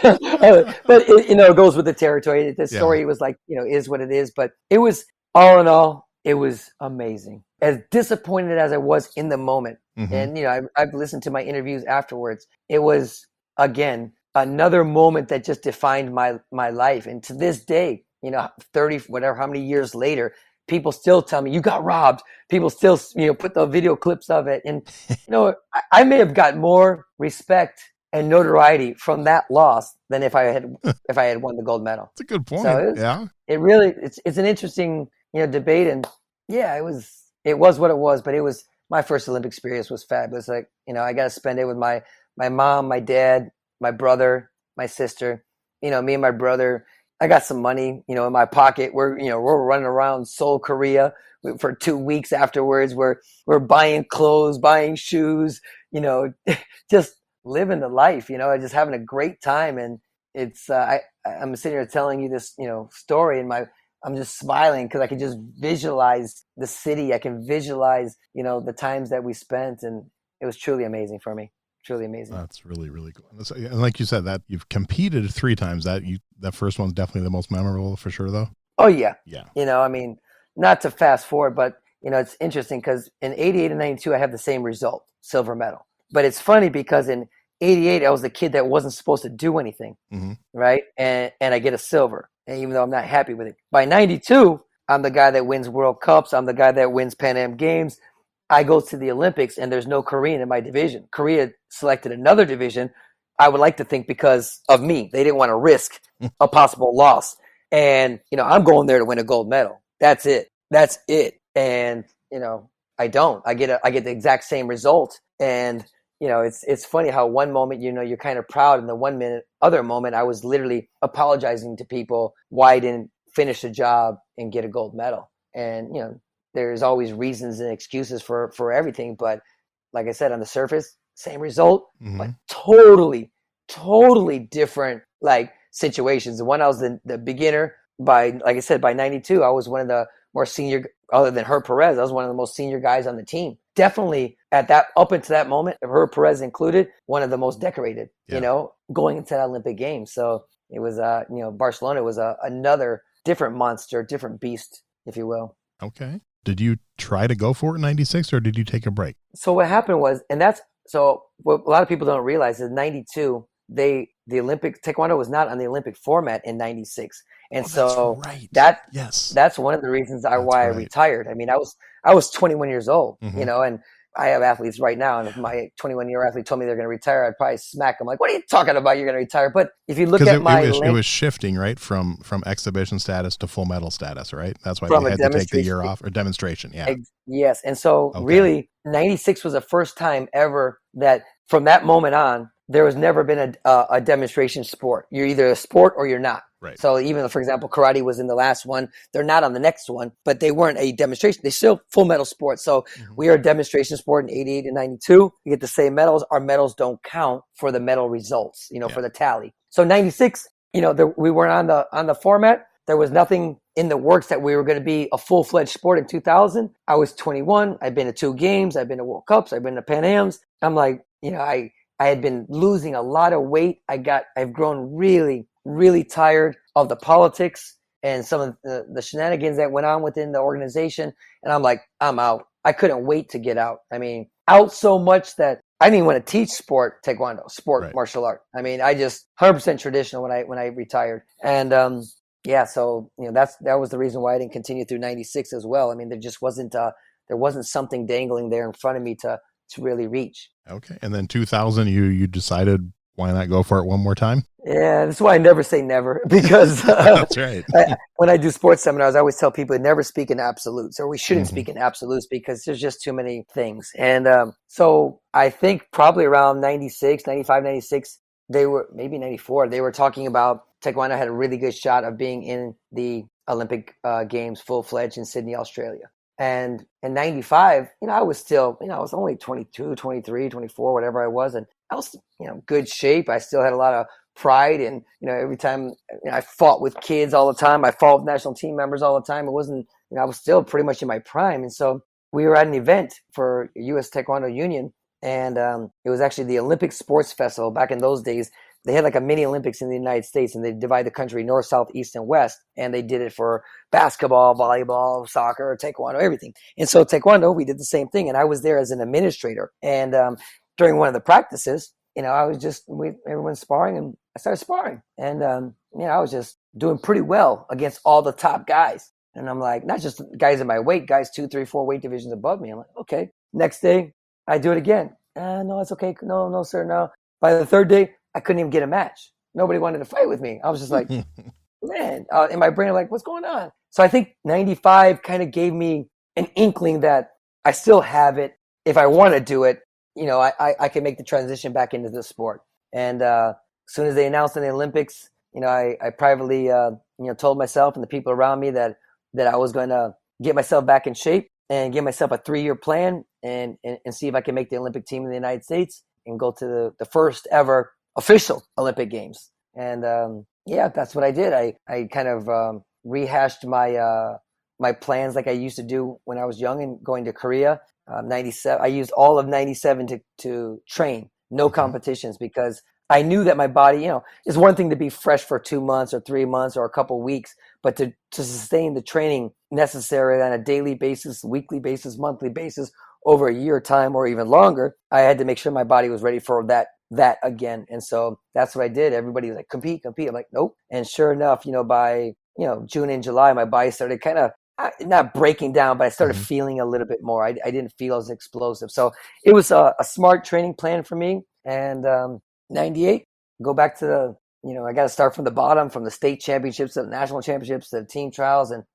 what? But it goes with the territory. The story was like, is what it is. But it was, all in all, it was amazing. As disappointed as I was in the moment, and I've listened to my interviews afterwards. It was, again, another moment that just defined my life. And to this day, 30 whatever, how many years later, people still tell me you got robbed. People still put the video clips of it, and I may have got more respect and notoriety from that loss than if I had won the gold medal. That's a good point. So it's an interesting debate, and it was what it was, but it was my first Olympic experience was fabulous. Like, I got to spend it with my mom, my dad, my brother, my sister, me and my brother. I got some money, in my pocket. We're running around Seoul, Korea for 2 weeks afterwards. We're buying clothes, buying shoes, just living the life, just having a great time. And it's, I'm sitting here telling you this, story, and I'm just smiling because I can just visualize the city. I can visualize, the times that we spent, and it was truly amazing for me. Truly amazing. That's really, really cool. And like you said, that you've competed 3 times. That first one's definitely the most memorable for sure, though. Oh yeah. Yeah. Not to fast forward, but it's interesting because in 88 and 92, I have the same result, silver medal. But it's funny because in 88, I was the kid that wasn't supposed to do anything, right? And I get a silver, and even though I'm not happy with it. By 92, I'm the guy that wins World Cups. I'm the guy that wins Pan Am Games. I go to the Olympics, and there's no Korean in my division. Korea selected another division, I would like to think because of me. They didn't want to risk a possible loss. And, I'm going there to win a gold medal. That's it. And, I don't. I get the exact same result. And, it's funny how one moment, you're kind of proud, and the other moment, I was literally apologizing to people why I didn't finish the job and get a gold medal. And, there's always reasons and excuses for everything. But like I said, on the surface, same result, but totally different situations. The one I was the beginner like I said, by 92, I was one of the more senior, other than Herb Perez, I was one of the most senior guys on the team. Definitely up until that moment, Herb Perez included, one of the most decorated, going into that Olympic Games. So it was, Barcelona was another different monster, different beast, if you will. Okay. Did you try to go for it in 96, or did you take a break? So what happened was, what a lot of people don't realize is 92, the Olympic Taekwondo was not on the Olympic format in 96. And that's one of the reasons why I retired. I mean, I was 21 years old, and I have athletes right now. And if my 21-year athlete told me they're going to retire, I'd probably smack them like, what are you talking about? You're going to retire. But if you look at it was shifting, right? From exhibition status to full medal status, right? That's why they had to take the year off, or demonstration. Yeah. Yes. And so really 96 was the first time ever that from that moment on, there was never been a demonstration sport. You're either a sport or you're not. Right. So even though, for example, karate was in the last one, they're not on the next one, but they weren't a demonstration. They're still full medal sports. So we are a demonstration sport in 88 and 92. We get the same medals. Our medals don't count for the medal results, for the tally. So 96, we weren't on the format. there was nothing in the works that we were going to be a full-fledged sport in 2000. I was 21. I'd been to 2 games. I've been to World Cups. I've been to Pan Ams. I'm like, I had been losing a lot of weight. I've grown really, really tired of the politics and some of the shenanigans that went on within the organization. And I'm like, I'm out. I couldn't wait to get out. I mean, out so much that I didn't even want to teach Taekwondo, Right. martial art. I mean, I just 100% traditional when I retired. And so that was the reason why I didn't continue through 96 as well. I mean, there just wasn't something dangling there in front of me to really reach. Okay. And then 2000, you decided, why not go for it one more time? Yeah, that's why I never say never, because That's right. when I do sports seminars, I always tell people to never speak in absolutes, or we shouldn't speak in absolutes because there's just too many things. And so I think probably around 96, 95, 96, they were maybe 94. They were talking about Taekwondo had a really good shot of being in the Olympic Games full-fledged in Sydney, Australia. And in 95, I was still, I was only 22, 23, 24, whatever I was. And I was, good shape. I still had a lot of pride. And, every time I fought with kids all the time, I fought with national team members all the time. It wasn't, I was still pretty much in my prime. And so we were at an event for U.S. Taekwondo Union. And it was actually the Olympic Sports Festival. Back in those days, they had like a mini Olympics in the United States, and they divide the country north, south, east, and west. And they did it for basketball, volleyball, soccer, Taekwondo, everything. And so Taekwondo, we did the same thing. And I was there as an administrator. And during one of the practices, I was just, everyone's sparring, and I started sparring. And, I was just doing pretty well against all the top guys. And I'm like, not just guys in my weight, guys 2, 3, 4 weight divisions above me. I'm like, okay. Next day, I do it again. No, it's okay. No, sir, no. By the third day, I couldn't even get a match. Nobody wanted to fight with me. I was just like, man, in my brain, I'm like, what's going on? So I think 95 kind of gave me an inkling that I still have it. If I want to do it, I can make the transition back into the sport. And as soon as they announced in the Olympics, I privately, told myself and the people around me that I was going to get myself back in shape and give myself a 3-year plan and see if I can make the Olympic team in the United States and go to the first ever official Olympic Games. And that's what I did. I kind of rehashed my plans like I used to do when I was young and going to Korea. 97. I used all of 97 to train, no competitions, because I knew that my body, it's one thing to be fresh for 2 months or 3 months or a couple weeks, but to sustain the training necessary on a daily basis, weekly basis, monthly basis, over a year time or even longer, I had to make sure my body was ready for that again. And so that's what I did. Everybody was like, compete. I'm like, nope. And sure enough, by, June and July, my body started kind of not breaking down, but I started feeling a little bit more. I didn't feel as explosive. So it was a smart training plan for me. And 98, go back to I got to start from the bottom, from the state championships to the national championships to the team trials. And,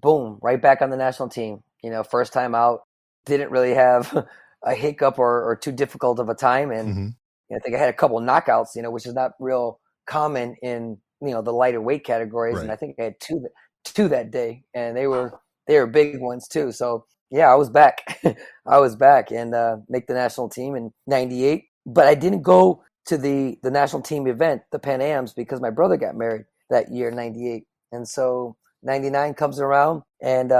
boom, right back on the national team. First time out, didn't really have a hiccup or too difficult of a time. And I think I had a couple of knockouts, which is not real common in, the lighter weight categories. Right. And I think I had two that day, and they were big ones too. So yeah, I was back. And make the national team in 98. But I didn't go to the national team event, the Pan Ams, because my brother got married that year, 98. And so 99 comes around, and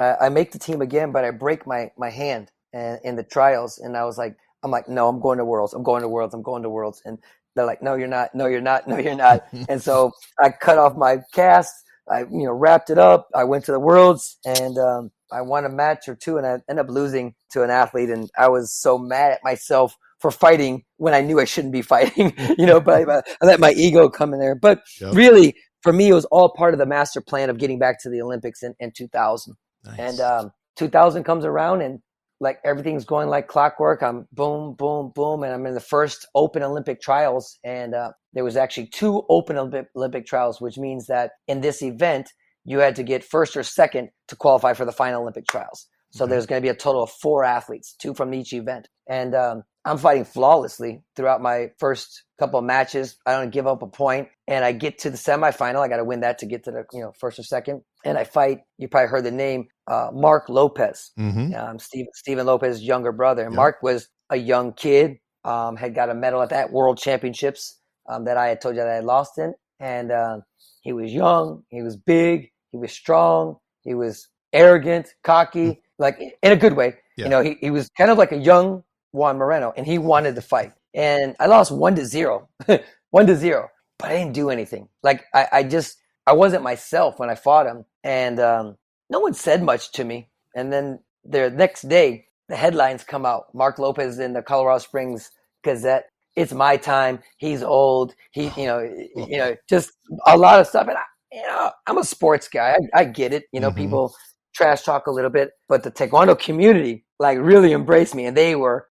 I make the team again, but I break my hand in the trials. And I'm like, no, I'm going to Worlds. I'm going to Worlds. And they're like, no, you're not. And so I cut off my cast. I, wrapped it up. I went to the Worlds, and I won a match or two, and I ended up losing to an athlete. And I was so mad at myself for fighting when I knew I shouldn't be fighting, but I let my ego come in there. But really, for me, it was all part of the master plan of getting back to the Olympics in 2000. Nice. And 2000 comes around, and like everything's going like clockwork. I'm boom, boom, boom. And I'm in the first open Olympic trials. And there was actually 2 open Olympic trials, which means that in this event, you had to get first or second to qualify for the final Olympic trials. So there's going to be a total of 4 athletes, 2 from each event. And I'm fighting flawlessly throughout my first couple of matches. I don't give up a point. And I get to the semifinal. I got to win that to get to the first or second. And I fight, you probably heard the name, Mark Lopez, Stephen Lopez's younger brother. And Mark was a young kid, had got a medal at that World Championships that I had told you that I had lost in. And he was young, he was big, he was strong, he was arrogant, cocky, like in a good way. Yeah. You know, he was kind of like a young Juan Moreno, and he wanted to fight. And I lost 1-0, 1-0, but I didn't do anything. Like I wasn't myself when I fought him, and no one said much to me. And then the next day, the headlines come out. Mark Lopez in the Colorado Springs Gazette. It's my time. He's old. Just a lot of stuff. And I'm a sports guy. I get it. People trash talk a little bit, but the Taekwondo community like really embraced me, and they were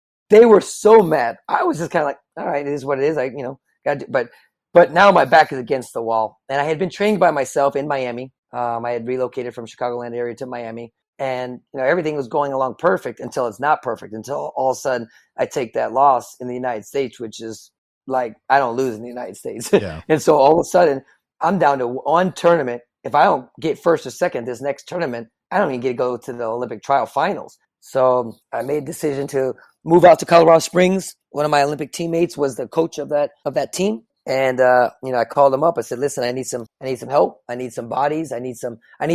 so mad. I was just kind of like, all right, it is what it is. But now my back is against the wall, and I had been trained by myself in Miami. I had relocated from Chicagoland area to Miami, and everything was going along perfect until it's not perfect. Until all of a sudden I take that loss in the United States, which is like I don't lose in the United States. Yeah. And so all of a sudden I'm down to one tournament. If I don't get first or second this next tournament, I don't even get to go to the Olympic trial finals. So I made a decision to move out to Colorado Springs. One of my Olympic teammates was the coach of that team. And I called him up. I said, "Listen, I need some help. I need some bodies. I need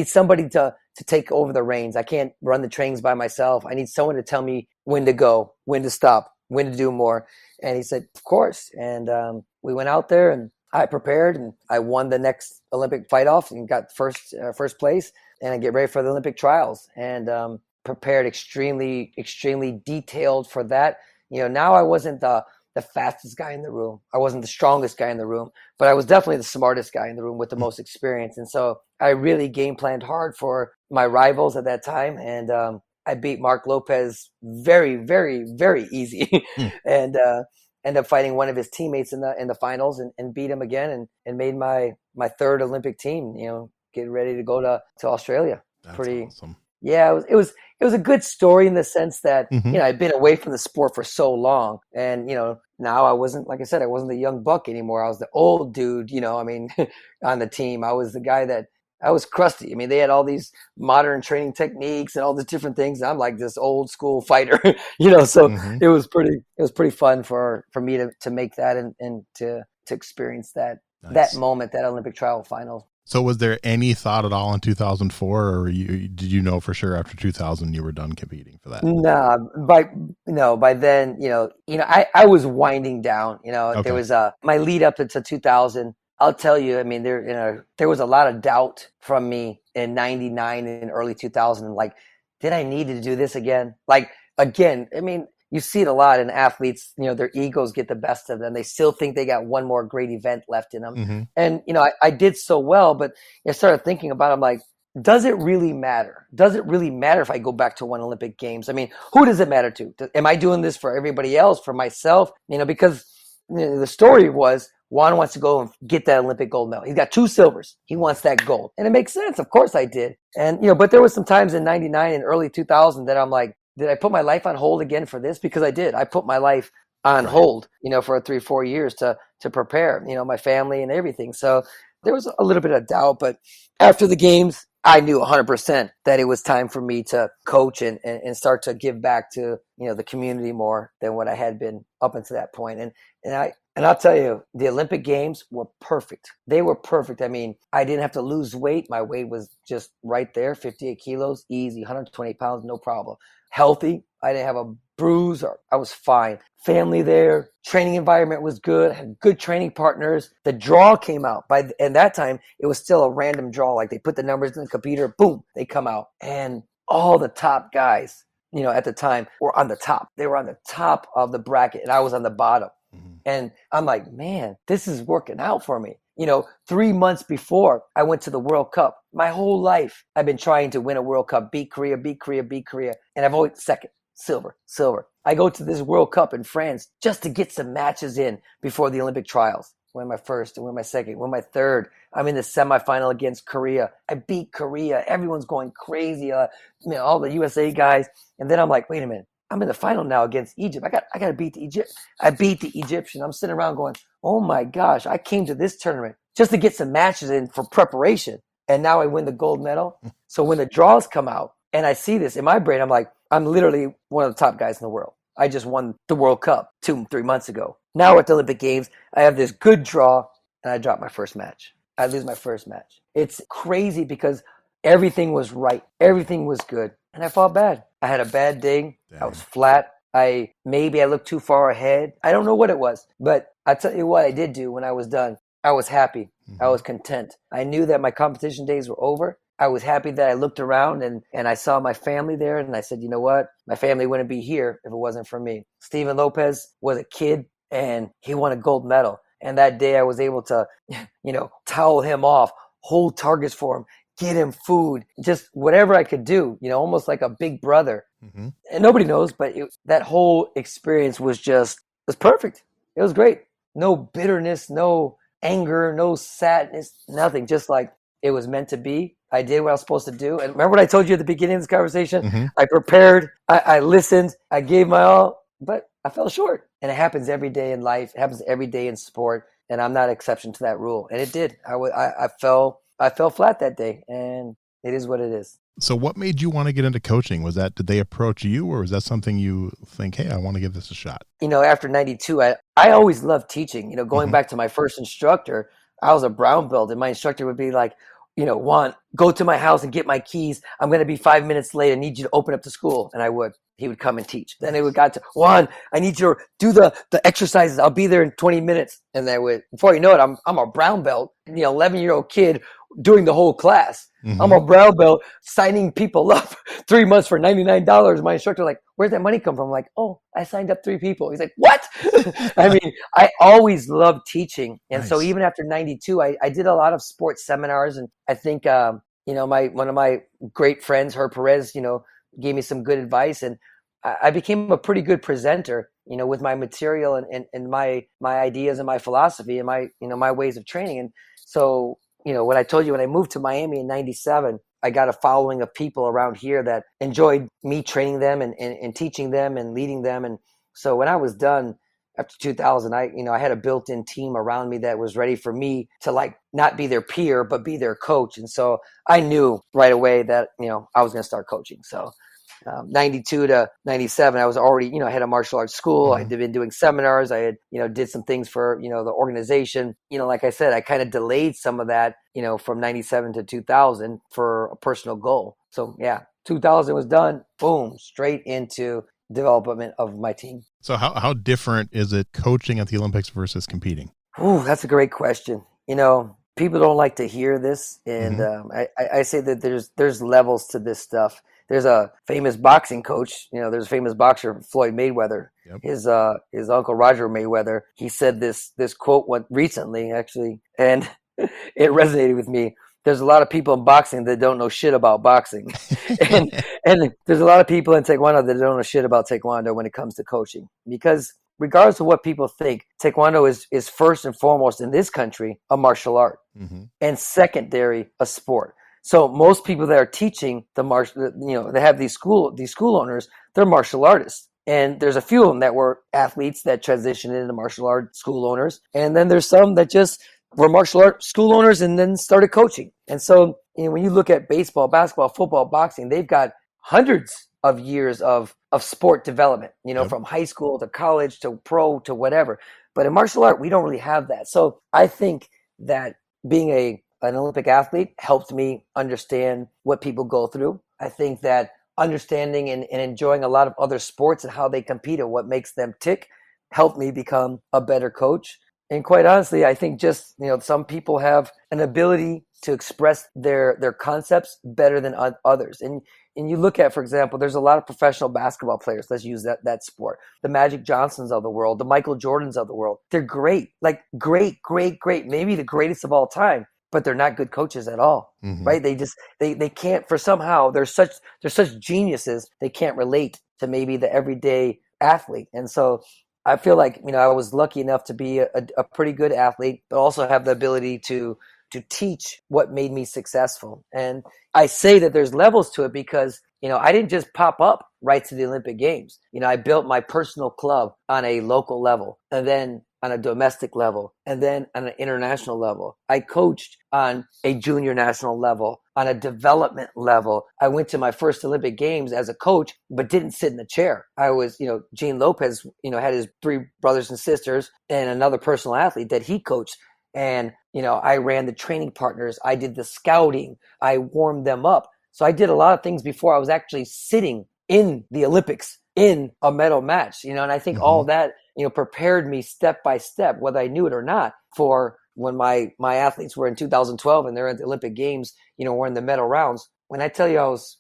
somebody to take over the reins. I can't run the trains by myself. I need someone to tell me when to go, when to stop, when to do more." And he said, "Of course." And we went out there, and I prepared, and I won the next Olympic fight off and got first place. And I get ready for the Olympic trials, and prepared extremely, extremely detailed for that. Now I wasn't the fastest guy in the room. I wasn't the strongest guy in the room, but I was definitely the smartest guy in the room with the most experience. And so I really game planned hard for my rivals at that time. And I beat Mark Lopez very, very, very easy. And ended up fighting one of his teammates in the finals and beat him again and made my third Olympic team, getting ready to go to Australia. That's pretty awesome. Yeah, it was a good story in the sense that Mhm. I'd been away from the sport for so long, and now I wasn't, like I said, I wasn't the young buck anymore. I was the old dude. On the team, I was the guy that I was crusty. I mean, they had all these modern training techniques and all the different things. And I'm like this old school fighter, So Mhm. it was pretty fun for me to make that and to experience that Nice. moment, that Olympic trial final. So was there any thought at all in 2004, or did you know for sure after 2000 you were done competing for that? Nah, by then, I was winding down. Okay. There was my lead up into 2000. I'll tell you, I mean, there was a lot of doubt from me in '99 and early 2000. Like, did I need to do this again? Like again, I mean, you see it a lot in athletes. Their egos get the best of them. They still think they got one more great event left in them. Mm-hmm. And I did so well, but I started thinking about it. I'm like, does it really matter? Does it really matter if I go back to one Olympic Games? I mean, who does it matter to? Am I doing this for everybody else, for myself? Because the story was Juan wants to go and get that Olympic gold medal. He's got 2 silvers. He wants that gold. And it makes sense. Of course I did. And, but there was some times in '99 and early 2000 that I'm like, did I put my life on hold again for this? Because I did. I put my life on hold, for 3-4 years to prepare, my family and everything. So there was a little bit of doubt, but after the games, I knew 100% that it was time for me to coach and start to give back to, the community more than what I had been up until that point. And I'll tell you, the Olympic Games were perfect. They were perfect. I mean, I didn't have to lose weight. My weight was just right there, 58 kilos, easy, 120 pounds, no problem. Healthy. I didn't have a bruise, or I was fine. Family there, training environment was good. I had good training partners. The draw came out. And that time, it was still a random draw. Like they put the numbers in the computer, boom, they come out. And all the top guys, at the time were on the top. They were on the top of the bracket, and I was on the bottom. Mm-hmm. And I'm like, man, this is working out for me. 3 months before I went to the World Cup, my whole life, I've been trying to win a World Cup, beat Korea. And I've always second, silver. I go to this World Cup in France just to get some matches in before the Olympic trials. Win my first, win my second, win my third. I'm in the semifinal against Korea. I beat Korea. Everyone's going crazy. All the USA guys. And then I'm like, wait a minute. I'm in the final now against Egypt. I got to beat the Egypt. I beat the Egyptian. I'm sitting around going, oh my gosh, I came to this tournament just to get some matches in for preparation. And now I win the gold medal. So when the draws come out and I see this in my brain, I'm like, I'm literally one of the top guys in the world. I just won the World Cup 2-3 months ago. Now at the Olympic Games, I have this good draw. and I dropped my first match. I lose my first match. It's crazy because everything was right. Everything was good. And I felt bad. I had a bad day. Dang. I was flat. Maybe I looked too far ahead. I don't know what it was, but I tell you what I did do when I was done. I was happy. I was content. I knew that my competition days were over. I was happy that I looked around and I saw my family there, and I said, you know what? My family wouldn't be here if it wasn't for me. Steven Lopez was a kid, and he won a gold medal. And that day I was able to, towel him off, hold targets for him, get him food, just whatever I could do, almost like a big brother. And nobody knows, but that whole experience was perfect. It was great. No bitterness, no anger, no sadness, nothing. Just like it was meant to be. I did what I was supposed to do. And remember what I told you at the beginning of this conversation? I prepared, I listened, I gave my all, but I fell short. And it happens every day in life. It happens every day in sport. And I'm not an exception to that rule. And it did. I fell flat that day, and it is what it is. So what made you want to get into coaching? Did they approach you, or was that something you think, hey, I want to give this a shot? After 92, I always loved teaching. Going back to my first instructor, I was a brown belt, and my instructor would be like, Juan, go to my house and get my keys. I'm going to be 5 minutes late. I need you to open up the school. And I would. He would come and teach. Then it would got to, Juan, I need you to do the exercises. I'll be there in 20 minutes. And I would, before you know it, I'm a brown belt, 11-year-old kid doing the whole class. I'm a brown belt signing people up 3 months for $99. My instructor like, where'd that money come from? I'm like, oh, I signed up 3 people. He's like, what? I mean, I always loved teaching. And so even after 92, I did a lot of sports seminars. And I think, one of my great friends, Herb Perez, gave me some good advice. And I became a pretty good presenter, with my material and my ideas and my philosophy and my ways of training. And so, what I told you, when I moved to Miami in 97, I got a following of people around here that enjoyed me training them and teaching them and leading them. And so when I was done after 2000, I had a built-in team around me that was ready for me to not be their peer, but be their coach. And so I knew right away that, I was going to start coaching. So 92 to 97, I was already, I had a martial arts school. I had been doing seminars. I had, did some things for, the organization. Like I said, I kind of delayed some of that, from 97 to 2000 for a personal goal. So 2000 was done. Boom, straight into development of my team. So how different is it coaching at the Olympics versus competing? Ooh, that's a great question. People don't like to hear this. And I say that there's levels to this stuff. There's a famous boxing coach, there's a famous boxer, Floyd Mayweather. Yep. His uncle Roger Mayweather, he said this quote recently, actually, and it resonated with me. There's a lot of people in boxing that don't know shit about boxing. and there's a lot of people in Taekwondo that don't know shit about Taekwondo when it comes to coaching. Because regardless of what people think, Taekwondo is first and foremost in this country a martial art, and secondary a sport. So most people that are teaching they have these school owners, they're martial artists. And there's a few of them that were athletes that transitioned into martial art school owners. And then there's some that just were martial art school owners and then started coaching. And so when you look at baseball, basketball, football, boxing, they've got hundreds of years of sport development, from high school to college to pro to whatever. But in martial art, we don't really have that. So I think that being an Olympic athlete helped me understand what people go through. I think that understanding and enjoying a lot of other sports and how they compete and what makes them tick helped me become a better coach. And quite honestly, I think just, some people have an ability to express their concepts better than others. And you look at, for example, there's a lot of professional basketball players. Let's use that sport. The Magic Johnsons of the world, the Michael Jordans of the world. They're great, great, maybe the greatest of all time. But they're not good coaches at all, right? They can't, for somehow they're such geniuses, they can't relate to maybe the everyday athlete. And so I feel like, I was lucky enough to be a pretty good athlete, but also have the ability to teach what made me successful. And I say that there's levels to it because, I didn't just pop up right to the Olympic Games. I built my personal club on a local level, and then on a domestic level, and then on an international level. I coached on a junior national level, on a development level. I went to my first Olympic Games as a coach, but didn't sit in the chair. I was, Gene Lopez, had his 3 brothers and sisters and another personal athlete that he coached. And, I ran the training partners. I did the scouting. I warmed them up. So I did a lot of things before I was actually sitting in the Olympics in a medal match, and I think all that, prepared me step by step, whether I knew it or not, for when my athletes were in 2012 and they're at the Olympic Games, we're in the medal rounds. When I tell you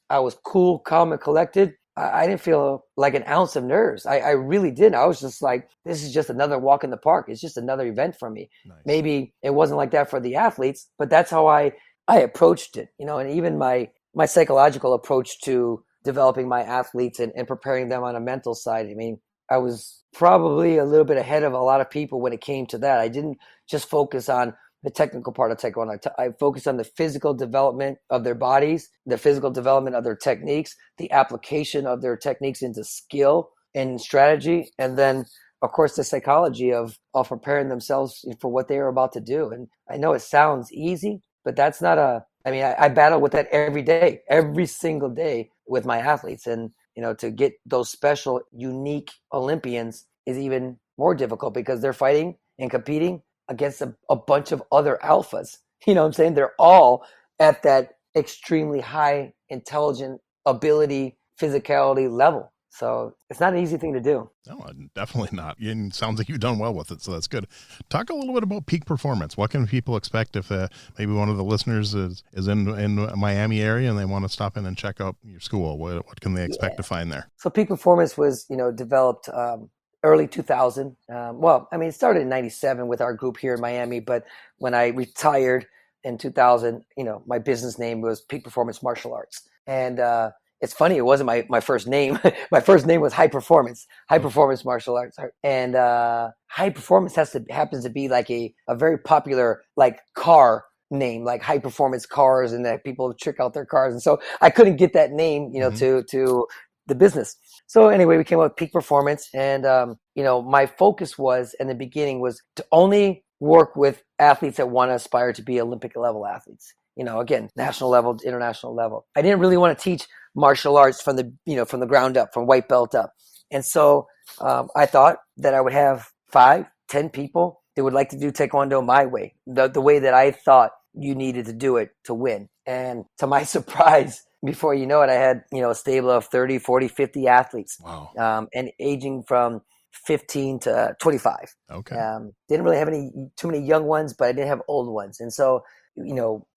I was cool, calm, and collected, I didn't feel like an ounce of nerves. I really didn't. I was just like, this is just another walk in the park. It's just another event for me. Nice. Maybe it wasn't like that for the athletes, but that's how I approached it, and even my psychological approach to developing my athletes and preparing them on a mental side. I mean, I was probably a little bit ahead of a lot of people when it came to that. I didn't just focus on the technical part of Taekwondo. I focused on the physical development of their bodies, the physical development of their techniques, the application of their techniques into skill and strategy, and then, of course, the psychology of preparing themselves for what they are about to do. And I know it sounds easy, but that's not I battle with that every day, every single day with my athletes. And, to get those special, unique Olympians is even more difficult because they're fighting and competing against a bunch of other alphas. You know what I'm saying? They're all at that extremely high intelligent ability, physicality level. So it's not an easy thing to do. No, definitely not. It sounds like you've done well with it, so that's good. Talk a little bit about peak performance. What can people expect if maybe one of the listeners is in Miami area and they want to stop in and check out your school? What can they expect to find there? So peak performance was, developed early 2000. It started in 97 with our group here in Miami, but when I retired in 2000, my business name was Peak Performance Martial Arts. And it's funny, it wasn't my first name. My first name was High Performance Martial Arts. And High Performance happens to be like a very popular like car name, like high performance cars, and that people trick out their cars. And so I couldn't get that name, to the business. So anyway, we came up with Peak Performance, and my focus was in the beginning was to only work with athletes that want to aspire to be Olympic level athletes. Again, national level, international level. I didn't really want to teach martial arts from the ground up, from white belt up. And so I thought that I would have 5-10 people that would like to do Taekwondo my way, the way that I thought you needed to do it to win. And to my surprise, before you know it, I had, a stable of 30, 40, 50 athletes. Wow. And aging from 15 to 25. Okay. Didn't really have too many young ones, but I did have old ones. And so,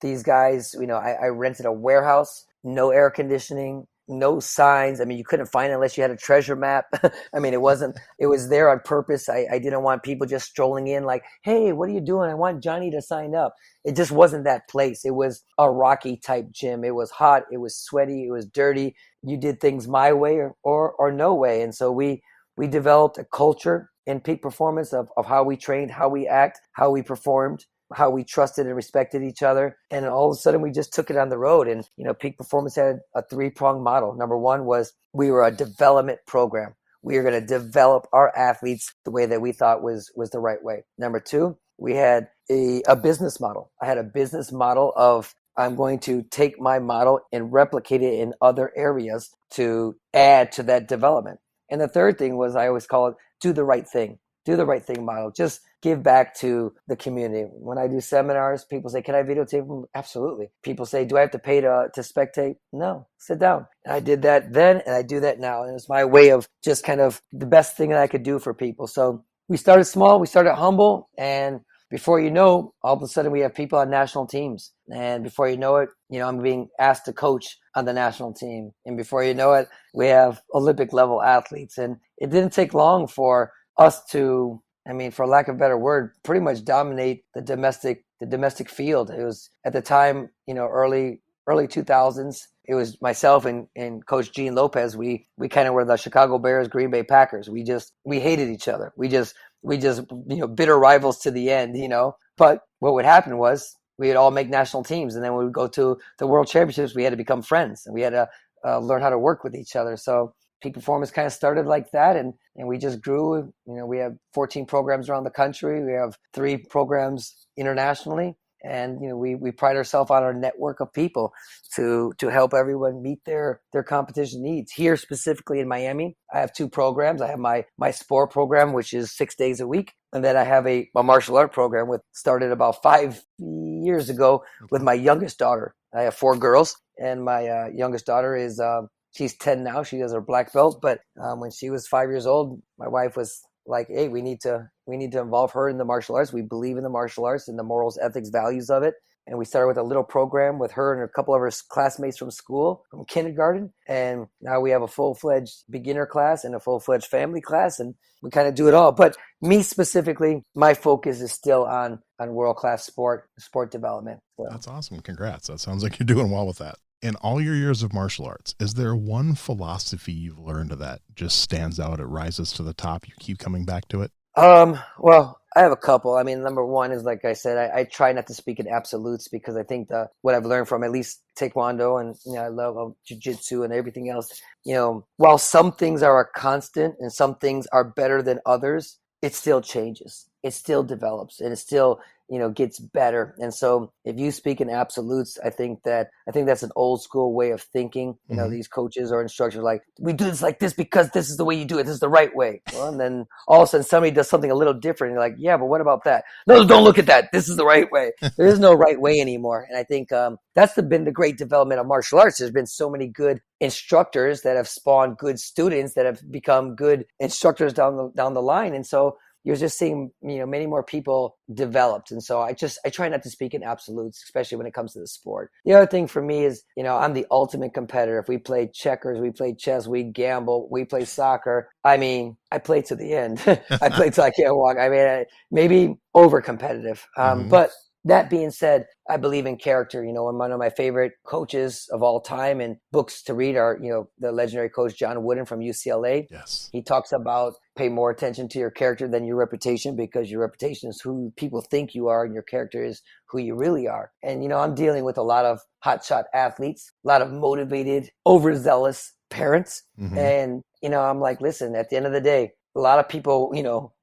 these guys, I rented a warehouse, no air conditioning, no signs. I mean, you couldn't find it unless you had a treasure map. It was there on purpose. I didn't want people just strolling in like, hey, what are you doing? I want Johnny to sign up. It just wasn't that place. It was a Rocky type gym. It was hot. It was sweaty. It was dirty. You did things my way or no way. And so we developed a culture in Peak Performance of how we trained, how we act, how we performed, how we trusted and respected each other. And all of a sudden we just took it on the road. And, Peak Performance had a 3-pronged model. Number one was we were a development program. We were going to develop our athletes the way that we thought was the right way. Number two, we had a business model. I had a business model of I'm going to take my model and replicate it in other areas to add to that development. And the third thing was, I always call it do the right thing model. Just give back to the community. When I do seminars, people say, can I videotape them? Absolutely. People say, do I have to pay to spectate? No, sit down. And I did that then, and I do that now. And it's my way of just kind of the best thing that I could do for people. So we started small, we started humble, and before you know, all of a sudden we have people on national teams. And before you know it, I'm being asked to coach on the national team. And before you know it, we have Olympic level athletes. And it didn't take long for us to, for lack of a better word, pretty much dominate the domestic field. It was at the time, early 2000s. It was myself and Coach Gene Lopez. We kind of were the Chicago Bears, Green Bay Packers. We hated each other. We just bitter rivals to the end, But what would happen was we would all make national teams, and then we would go to the World Championships. We had to become friends, and we had to learn how to work with each other. So Peak Performance kind of started like that, and we just grew. We have 14 programs around the country. We have 3 programs internationally, And, we pride ourselves on our network of people to help everyone meet their competition needs. Here, specifically in Miami, I have 2 programs. I have my sport program, which is 6 days a week. And then I have a martial art program started about 5 years ago with my youngest daughter. I have 4 girls, and my youngest daughter is she's 10 now. She has her black belt. But when she was 5 years old, my wife was like, hey, we need to involve her in the martial arts. We believe in the martial arts and the morals, ethics, values of it. And we started with a little program with her and a couple of her classmates from school, from kindergarten. And now we have a full-fledged beginner class and a full-fledged family class. And we kind of do it all. But me specifically, my focus is still on world-class sport development. So. That's awesome. Congrats. That sounds like you're doing well with that. In all your years of martial arts, is there one philosophy you've learned that just stands out? It rises to the top. You keep coming back to it? Well, I have a couple. I mean, number one is, like I said, I try not to speak in absolutes, because I think what I've learned from at least Taekwondo and, I love jiu-jitsu and everything else, while some things are a constant and some things are better than others, it still changes. It still develops, and it still, gets better. And so if you speak in absolutes, I think that's an old school way of thinking. These coaches or instructors are like, we do this like this because this is the way you do it. This is the right way. Well, and then all of a sudden somebody does something a little different. And you're like, yeah, but what about that? No, don't look at that. This is the right way. There is no right way anymore. And I think that's been the great development of martial arts. There's been so many good instructors that have spawned good students that have become good instructors down the line. And so you're just seeing, many more people developed. And so I try not to speak in absolutes, especially when it comes to the sport. The other thing for me is, I'm the ultimate competitor. If we play checkers, we play chess, we gamble, we play soccer. I mean, I play to the end. I play till I can't walk. I mean, maybe over competitive. But that being said, I believe in character. And one of my favorite coaches of all time and books to read are, the legendary coach John Wooden from UCLA. Yes. He talks about pay more attention to your character than your reputation, because your reputation is who people think you are and your character is who you really are. And, I'm dealing with a lot of hotshot athletes, a lot of motivated, overzealous parents. Mm-hmm. And, I'm like, listen, at the end of the day, a lot of people,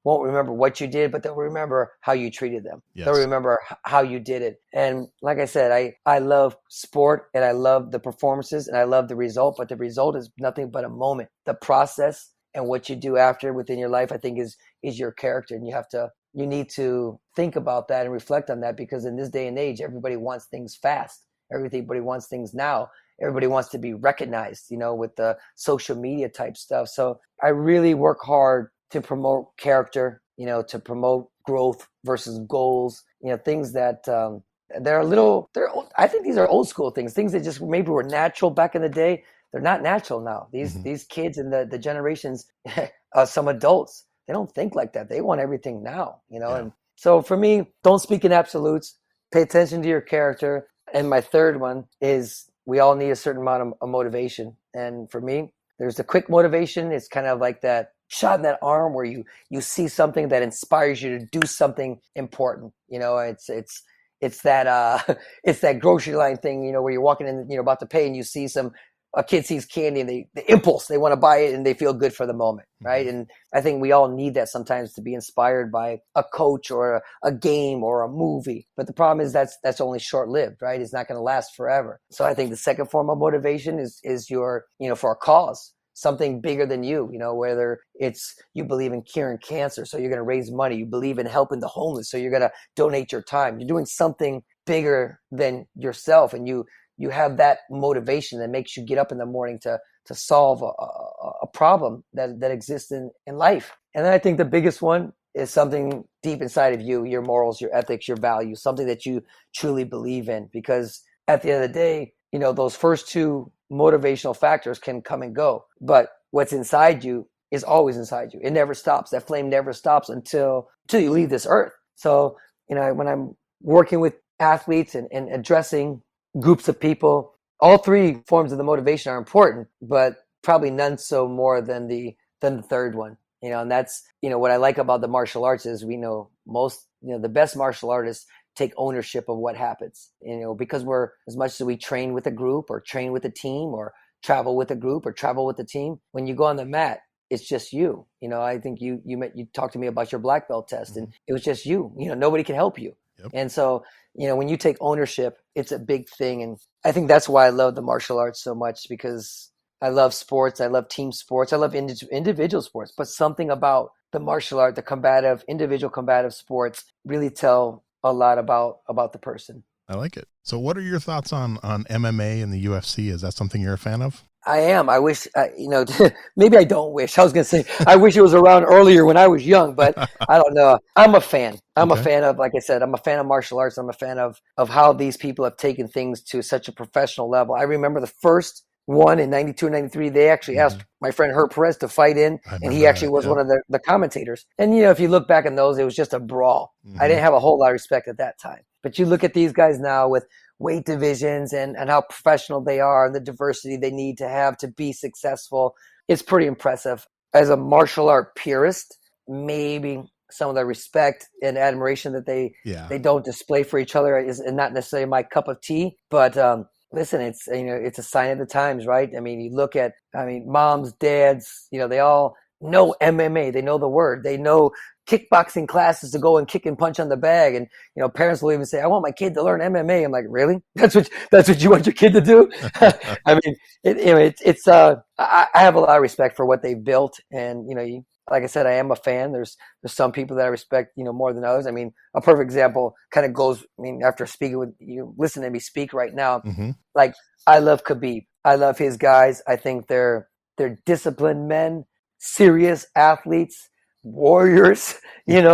won't remember what you did, but they'll remember how you treated them. Yes. They'll remember how you did it. And like I said, I love sport, and I love the performances, and I love the result, but the result is nothing but a moment. The process and what you do after within your life, I think is your character. And you need to think about that and reflect on that, because in this day and age, everybody wants things fast. Everybody wants things now. Everybody wants to be recognized, with the social media type stuff. So I really work hard to promote character, to promote growth versus goals, things that I think these are old school things that just maybe were natural back in the day. They're not natural now. These kids and the generations, some adults, they don't think like that. They want everything now, Yeah. And so for me, don't speak in absolutes, pay attention to your character. And my third one is, we all need a certain amount of motivation. And for me, there's the quick motivation. It's kind of like that shot in that arm where you see something that inspires you to do something important. It's that it's that grocery line thing, where you're walking in, about to pay, and you see a kid sees candy, and the impulse, they want to buy it, and they feel good for the moment, right? And I think we all need that sometimes, to be inspired by a coach or a game or a movie. But the problem is that's only short-lived, right? It's not going to last forever. So I think the second form of motivation is your, for a cause, something bigger than you, whether it's you believe in curing cancer, so you're going to raise money. You believe in helping the homeless, so you're going to donate your time. You're doing something bigger than yourself, and you have that motivation that makes you get up in the morning to solve a problem that exists in life. And then I think the biggest one is something deep inside of you, your morals, your ethics, your values, something that you truly believe in. Because at the end of the day, those first two motivational factors can come and go, but what's inside you is always inside you. It never stops. That flame never stops until you leave this earth. So, when I'm working with athletes and addressing groups of people, all three forms of the motivation are important, but probably none so more than the third one. And that's, what I like about the martial arts is we know most, the best martial artists take ownership of what happens, because we're, as much as we train with a group or train with a team or travel with a group or travel with a team, when you go on the mat, it's just you. I think you talked to me about your black belt test, and it was just you. Nobody can help you. Yep. And so, when you take ownership, it's a big thing. And I think that's why I love the martial arts so much, because I love sports. I love team sports. I love individual sports, but something about the martial art, the individual combative sports really tell a lot about the person. I like it. So what are your thoughts on MMA and the UFC? Is that something you're a fan of? I am. I wish, maybe I don't wish. I was going to say, I wish it was around earlier when I was young, but I don't know. I'm a fan. I'm a fan of, like I said, I'm a fan of martial arts. I'm a fan of how these people have taken things to such a professional level. I remember the first one in 92 and 93, they actually asked my friend Herb Perez to fight in, and he actually was one of the commentators. And, if you look back in those, it was just a brawl. I didn't have a whole lot of respect at that time. But you look at these guys now with weight divisions and how professional they are and the diversity they need to have to be successful. It's pretty impressive. As a martial art purist, maybe some of the respect and admiration that they don't display for each other is not necessarily my cup of tea. But listen, it's it's a sign of the times, right? I mean, you look at moms, dads, they all know MMA. They know the word. They know kickboxing classes to go and kick and punch on the bag. And, parents will even say, I want my kid to learn MMA. I'm like, really? That's what you want your kid to do? I mean, I have a lot of respect for what they've built. And, like I said, I am a fan. There's some people that I respect, more than others. I mean, a perfect example kind of goes, after speaking with you, listen to me speak right now. Like, I love Khabib. I love his guys. I think they're disciplined men, serious athletes, warriors, and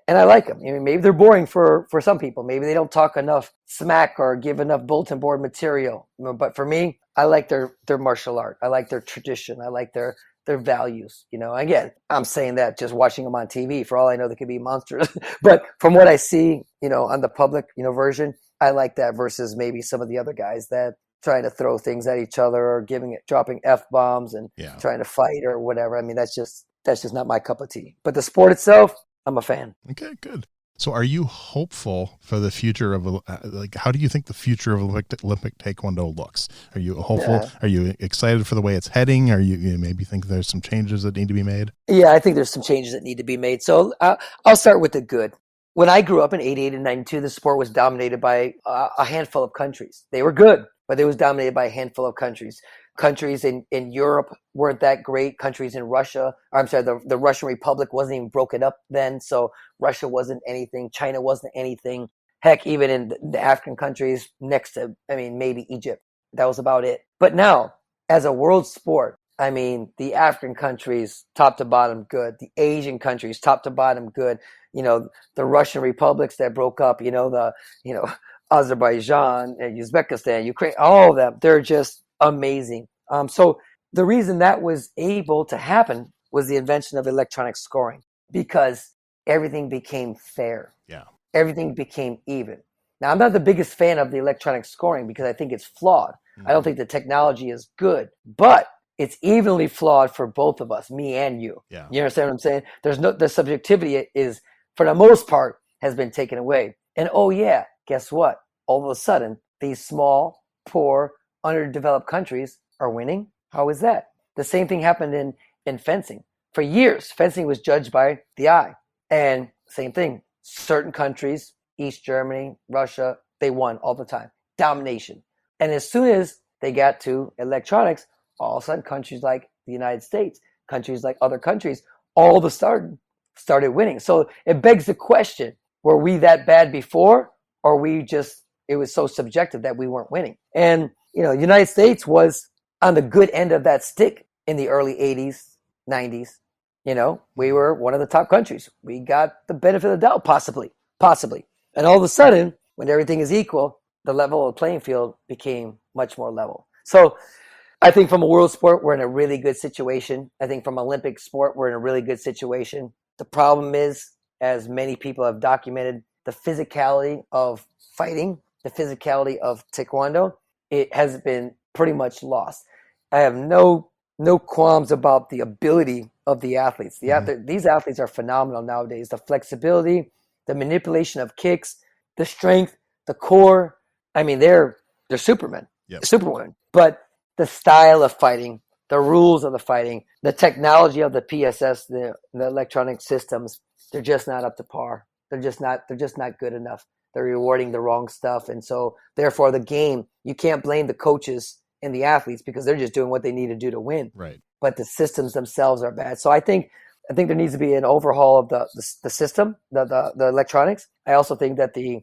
I like them. Maybe they're boring for some people. Maybe they don't talk enough smack or give enough bulletin board material. But for me, I like their martial art. I like their tradition. I like their values. Again, I'm saying that just watching them on TV. For all I know, they could be monsters. But from what I see, on the public, version, I like that versus maybe some of the other guys that trying to throw things at each other or dropping F-bombs and trying to fight or whatever. I mean, that's just not my cup of tea. But the sport itself, I'm a fan. Okay, good. So are you hopeful for the future of, how do you think the future of Olympic Taekwondo looks? Are you hopeful? Yeah. Are you excited for the way it's heading? Are you maybe think there's some changes that need to be made? Yeah, I think there's some changes that need to be made. So I'll start with the good. When I grew up in 88 and 92, the sport was dominated by a handful of countries. They were good, but it was dominated by a handful of countries. Countries in Europe weren't that great. Countries in Russia, the Russian Republic wasn't even broken up then. So Russia wasn't anything. China wasn't anything. Heck, even in the African countries next to, maybe Egypt. That was about it. But now, as a world sport, the African countries, top to bottom, good. The Asian countries, top to bottom, good. The Russian republics that broke up, Azerbaijan and Uzbekistan, Ukraine, all of them, they're just amazing. So the reason that was able to happen was the invention of electronic scoring, because everything became fair. Yeah. Everything became even. Now, I'm not the biggest fan of the electronic scoring because I think it's flawed. I don't think the technology is good, but it's evenly flawed for both of us, me and you. Yeah. You understand what I'm saying? The subjectivity is, for the most part, has been taken away. And guess what? All of a sudden, these small, poor, underdeveloped countries are winning. How is that? The same thing happened in fencing. For years, fencing was judged by the eye. And same thing, certain countries, East Germany, Russia, they won all the time. Domination. And as soon as they got to electronics, all of a sudden countries like the United States, countries like other countries, all of a sudden started winning. So it begs the question, were we that bad before, or it was so subjective that we weren't winning? And United States was on the good end of that stick in the early 80s, 90s. We were one of the top countries. We got the benefit of the doubt, possibly. And all of a sudden, when everything is equal, the level of the playing field became much more level. So I think from a world sport, we're in a really good situation. I think from Olympic sport, we're in a really good situation. The problem is, as many people have documented, the physicality of fighting, the physicality of Taekwondo, it has been pretty much lost. I have no qualms about the ability of the athletes. These athletes are phenomenal nowadays. The flexibility, the manipulation of kicks, the strength, the core. They're supermen, superwomen. But the style of fighting, the rules of the fighting, the technology of the PSS, the electronic systems, they're just not up to par. They're just not good enough. They're rewarding the wrong stuff. And so therefore the game, you can't blame the coaches and the athletes because they're just doing what they need to do to win. Right. But the systems themselves are bad. So I think there needs to be an overhaul of the system, the electronics. I also think that the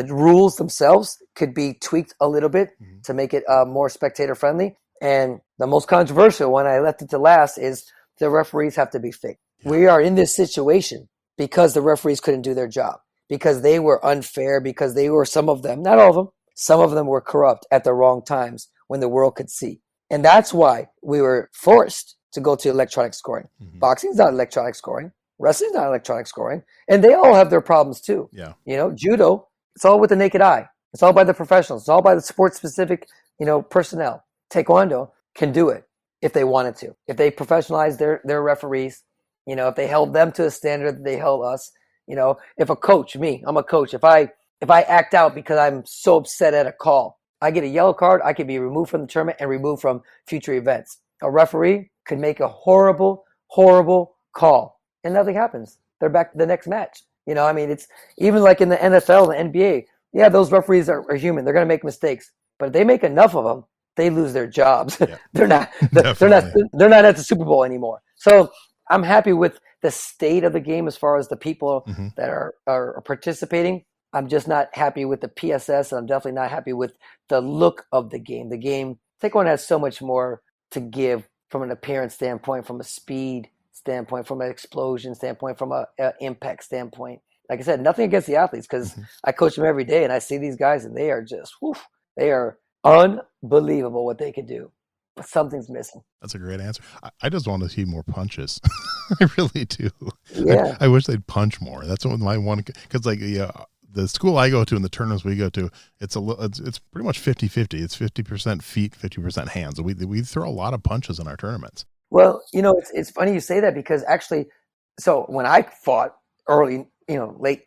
rules themselves could be tweaked a little bit to make it more spectator friendly. And the most controversial one, I left it to last, is the referees have to be fixed. Yeah. We are in this situation because the referees couldn't do their job, because they were unfair, because they were, some of them, not all of them, some of them were corrupt at the wrong times when the world could see. And that's why we were forced to go to electronic scoring. Boxing's not electronic scoring. Wrestling's not electronic scoring. And they all have their problems too. Yeah. Judo, it's all with the naked eye. It's all by the professionals. It's all by the sport-specific, personnel. Taekwondo can do it if they wanted to. If they professionalize their referees, if they held them to a standard that they held us, if a coach, I'm a coach, if I act out because I'm so upset at a call, I get a yellow card, I could be removed from the tournament and removed from future events. A referee could make a horrible, horrible call and nothing happens. They're back to the next match. It's even like in the NFL, the NBA. Yeah, those referees are human. They're going to make mistakes, but if they make enough of them, they lose their jobs. Yeah. they're not at the Super Bowl anymore. So I'm happy with the state of the game as far as the people that are participating. I'm just not happy with the PSS, and I'm definitely not happy with the look of the game. The game, Taekwondo has so much more to give from an appearance standpoint, from a speed standpoint, from an explosion standpoint, from a impact standpoint. Like I said, nothing against the athletes, because I coach them every day and I see these guys and they are just, they are unbelievable what they can do. But something's missing. That's a great answer. I just want to see more punches. I really do. Yeah. I wish they'd punch more. That's what my one, because the school I go to and the tournaments we go to, it's pretty much 50-50. It's 50% feet, 50% hands. We throw a lot of punches in our tournaments. Well, it's funny you say that, because actually, so when I fought early, late,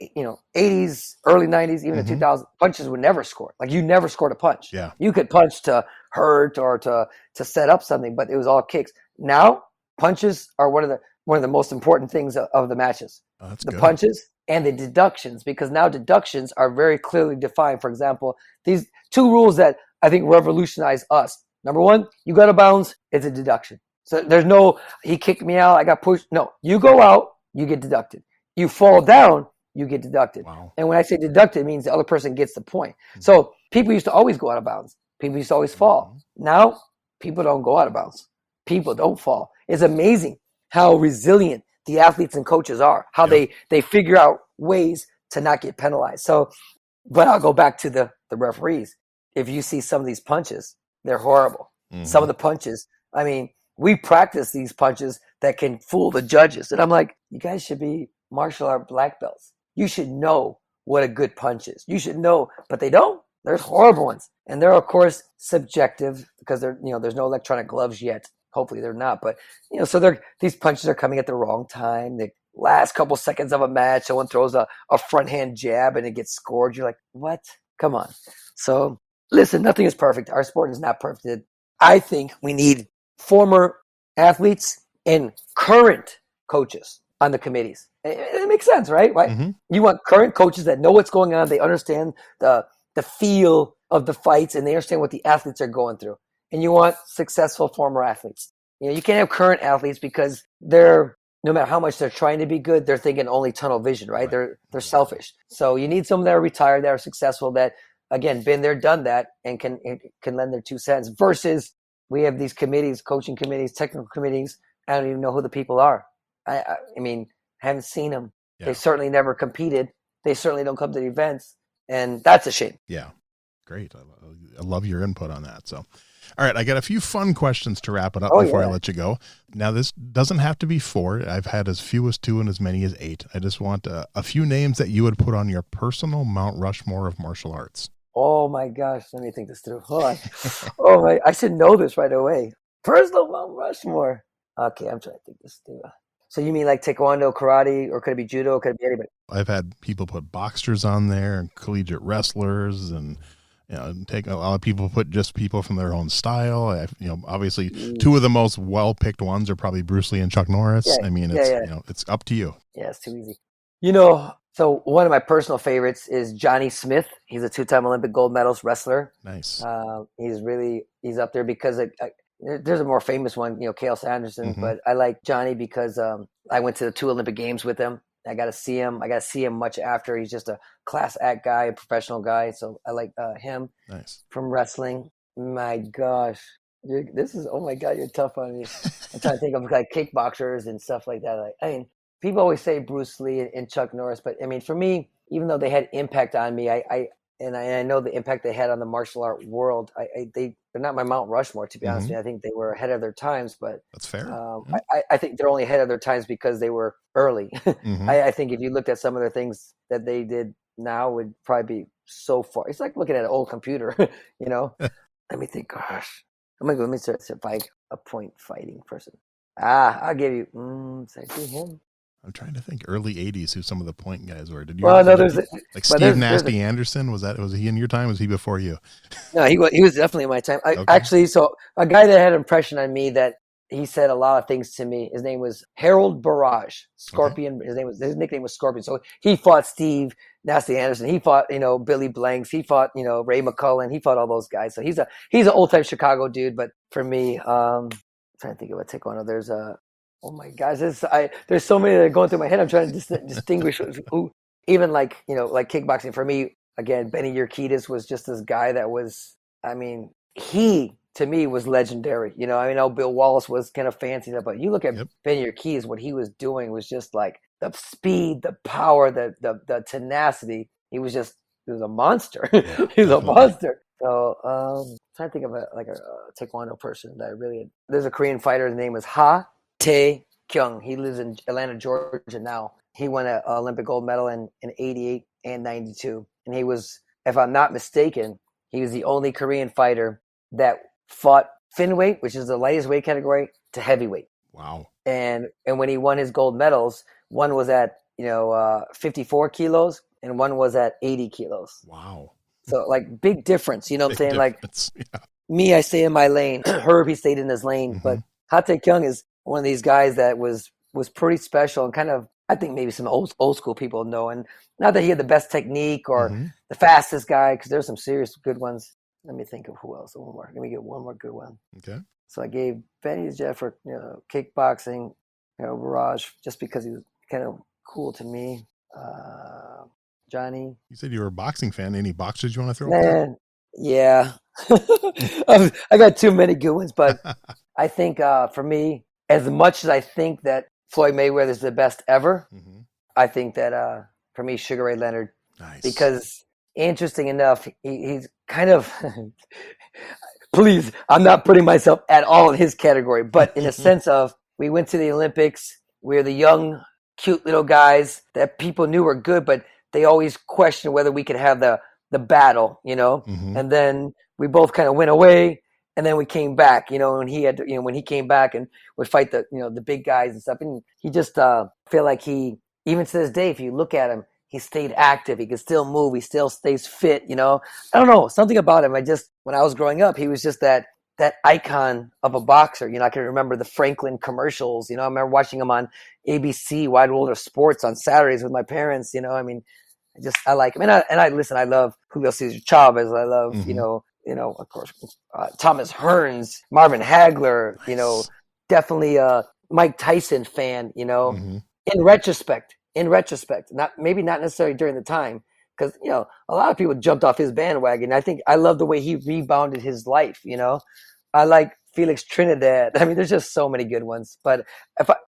80s, early 90s, even the 2000s, punches would never score. Like, you never scored a punch. Yeah. You could punch to hurt or to set up something, but it was all kicks. Now, punches are one of the most important things of the matches. Oh, that's the good. Punches and the deductions, because now deductions are very clearly defined. For example, these two rules that I think revolutionize us. Number one, you go to bounds, it's a deduction. So there's no, he kicked me out, I got pushed. No, you go out, you get deducted. You fall down, you get deducted. Wow. And when I say deducted, it means the other person gets the point. So people used to always go out of bounds. People used to always fall. Now, people don't go out of bounds. People don't fall. It's amazing how resilient the athletes and coaches are, how they figure out ways to not get penalized. So, but I'll go back to the referees. If you see some of these punches, they're horrible. Some of the punches, we practice these punches that can fool the judges. And I'm like, you guys should be martial art black belts. You should know what a good punch is. You should know, but they don't. There's horrible ones. And they're, of course, subjective, because there's no electronic gloves yet. Hopefully they're not. But, so these punches are coming at the wrong time. The last couple seconds of a match, someone throws a front hand jab and it gets scored. You're like, what? Come on. So listen, nothing is perfect. Our sport is not perfect. I think we need former athletes and current coaches on the committees. It makes sense, right? You want current coaches that know what's going on. They understand the feel of the fights, and they understand what the athletes are going through. And you want successful former athletes. You can't have current athletes, because they're, no matter how much they're trying to be good, they're thinking only tunnel vision, right? They're selfish. So you need some that are retired, that are successful, that, again, been there, done that, and can lend their 2 cents, versus we have these committees, coaching committees, technical committees. I don't even know who the people are. I haven't seen them. Yeah. They certainly never competed. They certainly don't come to the events. And that's a shame. Yeah. Great. I love your input on that. So, all right, I got a few fun questions to wrap it up before I let you go. Now, this doesn't have to be 4. I've had as few as 2 and as many as 8. I just want a few names that you would put on your personal Mount Rushmore of martial arts. Oh my gosh, let me think this through. Hold on. I should know this right away. Personal Mount Rushmore. Okay, I'm trying to think this through. So you mean like Taekwondo, karate, or could it be judo? Could it be anybody? I've had people put boxers on there and collegiate wrestlers, and take a lot of people put just people from their own style. Obviously 2 of the most well-picked ones are probably Bruce Lee and Chuck Norris. Yeah, it's up to you. Yeah, it's too easy. So one of my personal favorites is Johnny Smith. He's a 2-time Olympic gold medalist wrestler. Nice. He's up there because there's a more famous one, Cale Sanderson, but I like Johnny because I went to the 2 Olympic Games with him. I got to see him. I got to see him much after. He's just a class act guy, a professional guy. So I like him. Nice. From wrestling. My gosh. Oh my God, you're tough on me. I'm trying to think of like kickboxers and stuff like that. I mean, people always say Bruce Lee and Chuck Norris, but I mean, for me, even though they had impact on me, I know the impact they had on the martial art world. They're not my Mount Rushmore, to be honest with you. I think they were ahead of their times, but that's fair. I think they're only ahead of their times because they were early. I think if you looked at some of the things that they did now, would probably be so far. It's like looking at an old computer, Let me think. Gosh, let me start to fight a point fighting person. I'll give you. Did I do him? I'm trying to think. Early '80s, who some of the point guys were. Did you? Well, no, Steve Nasty Anderson. Was he in your time? Was he before you? No, he was definitely in my time. Actually, so a guy that had an impression on me that he said a lot of things to me. His name was Harold Barrage, Scorpion. Okay. His nickname was Scorpion. So he fought Steve Nasty Anderson. He fought Billy Blanks. He fought Ray McCullen. He fought all those guys. So he's an old type Chicago dude. But for me, I'm trying to think of a taekwondo. There's oh my gosh, there's so many that are going through my head. I'm trying to distinguish who, even like kickboxing. For me, again, Benny Urquidez was just this guy that was, he to me was legendary. I know Bill Wallace was kind of fancy, but you look at Benny Urquidez, what he was doing was just like the speed, the power, the tenacity. He was a monster. He was a monster. So I'm trying to think of a taekwondo person that I really. There's a Korean fighter. His name was Tae Kwon. He lives in Atlanta, Georgia now. He won an Olympic gold medal in 88 and 92. And he was, if I'm not mistaken, he was the only Korean fighter that fought finweight, which is the lightest weight category, to heavyweight. Wow. And when he won his gold medals, one was at 54 kilos and one was at 80 kilos. Wow. So like big difference, what I'm saying? Difference. Like me, I stay in my lane. Herb, he stayed in his lane. But Tae Kwon is one of these guys that was pretty special and kind of, I think maybe some old school people know. And not that he had the best technique or the fastest guy, because there's some serious good ones. Let me think of who else. One more. Let me get one more good one. Okay. So I gave Benny Jeff for kickboxing, Barrage, just because he was kind of cool to me. Johnny. You said you were a boxing fan. Any boxers you want to throw? Man, yeah. I got too many good ones, but I think for me, as much as I think that Floyd Mayweather is the best ever, I think that for me, Sugar Ray Leonard. Nice. Because interesting enough, he's kind of. Please, I'm not putting myself at all in his category, but in a sense of we went to the Olympics. We're the young, cute little guys that people knew were good, but they always questioned whether we could have the battle, And then we both kind of went away, and then we came back, and he had, when he came back and would fight the big guys and stuff, and he just feel like he, even to this day, if you look at him, he stayed active. He could still move. He still stays fit. I don't know, something about him. When I was growing up, he was just that icon of a boxer. I can remember the Franklin commercials. I remember watching him on ABC, Wide World of Sports on Saturdays with my parents. I like him. And I love Julio Cesar Chavez. I love, of course, Thomas Hearns, Marvin Hagler, Nice. Definitely a Mike Tyson fan, in retrospect, not necessarily during the time, because, a lot of people jumped off his bandwagon. I think I love the way he rebounded his life. I like Felix Trinidad. There's just so many good ones, but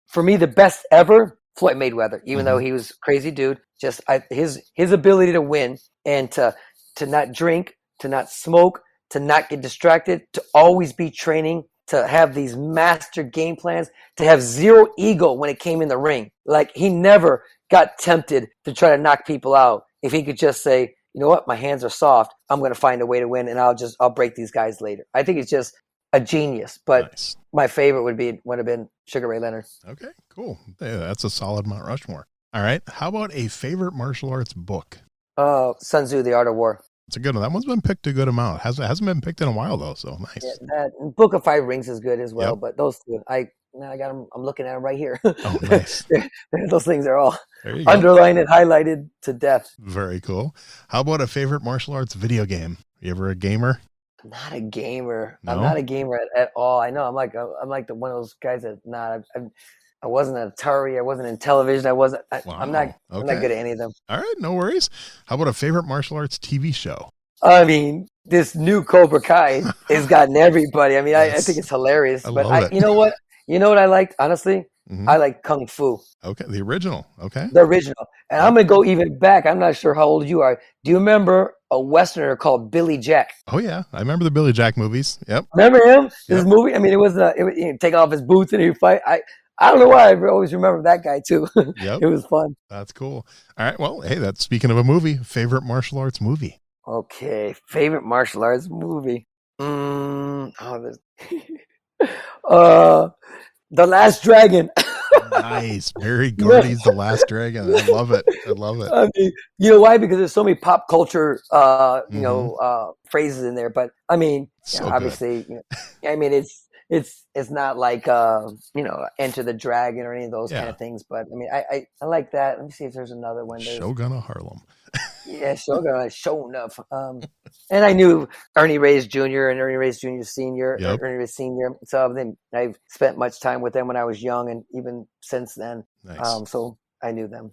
for me, the best ever, Floyd Mayweather, even though he was a crazy dude, just his ability to win and to not drink, to not smoke, to not get distracted, to always be training, to have these master game plans, to have zero ego when it came in the ring. Like he never got tempted to try to knock people out. If he could just say, you know what, my hands are soft, I'm going to find a way to win, and I'll break these guys later. I think it's just a genius, but nice. My favorite would have been Sugar Ray Leonard. Okay, cool. Yeah, that's a solid Mount Rushmore. All right. How about a favorite martial arts book? Sun Tzu, The Art of War. It's a good one. That one's been picked a good amount. Hasn't been picked in a while though, so nice. Yeah, that Book of Five Rings is good as well, but those two, Now I got them. I'm looking at them right here. Oh, nice. Those things are all There you go. underlined and highlighted to death. Very cool. How about a favorite martial arts video game? You ever a gamer? I'm not a gamer. No? I'm not a gamer at all. I know. I'm like the one of those guys that not. I wasn't at Atari. I wasn't in television. Wow. I'm not good at any of them. All right, no worries. How about a favorite martial arts TV show? I mean, this new Cobra Kai has gotten everybody. I mean, Yes. I think it's hilarious. I But love it. you know what? You know what I liked, honestly? Mhm. I like Kung Fu, Okay, the original. Okay. the original. And I'm going to go even back. I'm not sure how old you are. Do you remember a Westerner called Billy Jack? Oh yeah, I remember the Billy Jack movies. Yep. Remember him? This Yep. movie? I mean, it was he'd take off his boots and he'd fight. I don't know why. I always remember that guy too. Yep. It was fun. That's cool. All right. Well, hey, that's speaking of a movie. Favorite martial arts movie? Okay, favorite martial arts movie. The Last Dragon. Nice. Barry Gordy's The Last Dragon. I love it. I love it. I mean, you know why? Because there's so many pop culture, Mhm. phrases in there. But I mean, So good. obviously, I mean, it's not like Enter the Dragon or any of those kind Yeah. of things. But I mean, I like that. Let me see if there's another one. Shogun of Harlem. Yeah, Shogun, show enough. And I knew Ernie Reyes Jr. and Ernie Reyes Jr. Senior, Yep. Ernie Reyes Senior. So then I've spent much time with them when I was young, and even since then. Nice. So I knew them.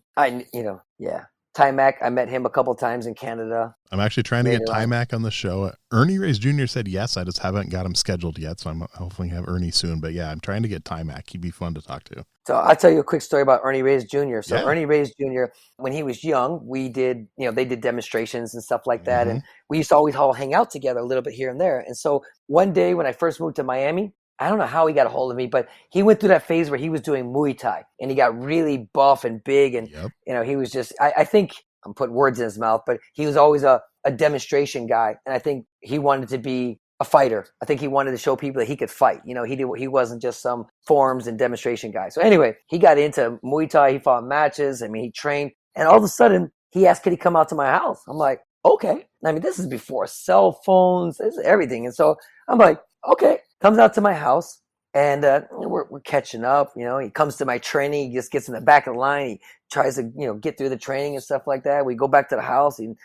Yeah. Ty-Mac, I met him a couple times in Canada. I'm actually trying to get Later on. Ty-Mac on the show. Ernie Reyes Jr. said yes. I just haven't got him scheduled yet, so I'm hopefully have Ernie soon. But yeah, I'm trying to get Ty-Mac. He'd be fun to talk to. So I'll tell you a quick story about Ernie Reyes Jr. So Yeah. Ernie Reyes Jr., when he was young, we did, they did demonstrations and stuff like that. And we used to always all hang out together a little bit here and there. And so one day when I first moved to Miami, I don't know how he got a hold of me, but he went through that phase where he was doing Muay Thai and he got really buff and big. And, Yep. He was just, I think I'm putting words in his mouth, but he was always a demonstration guy. And I think he wanted to be a fighter. I think he wanted to show people that he could fight. He wasn't just some forms and demonstration guy. So anyway, he got into Muay Thai. He fought matches. I mean, he trained. And all of a sudden, he asked, could he come out to my house? I'm like, okay. I mean, this is before cell phones, this is everything. And so I'm like, okay. Comes out to my house. And we're catching up. He comes to my training. He just gets in the back of the line. He tries to, get through the training and stuff like that. We go back to the house. And,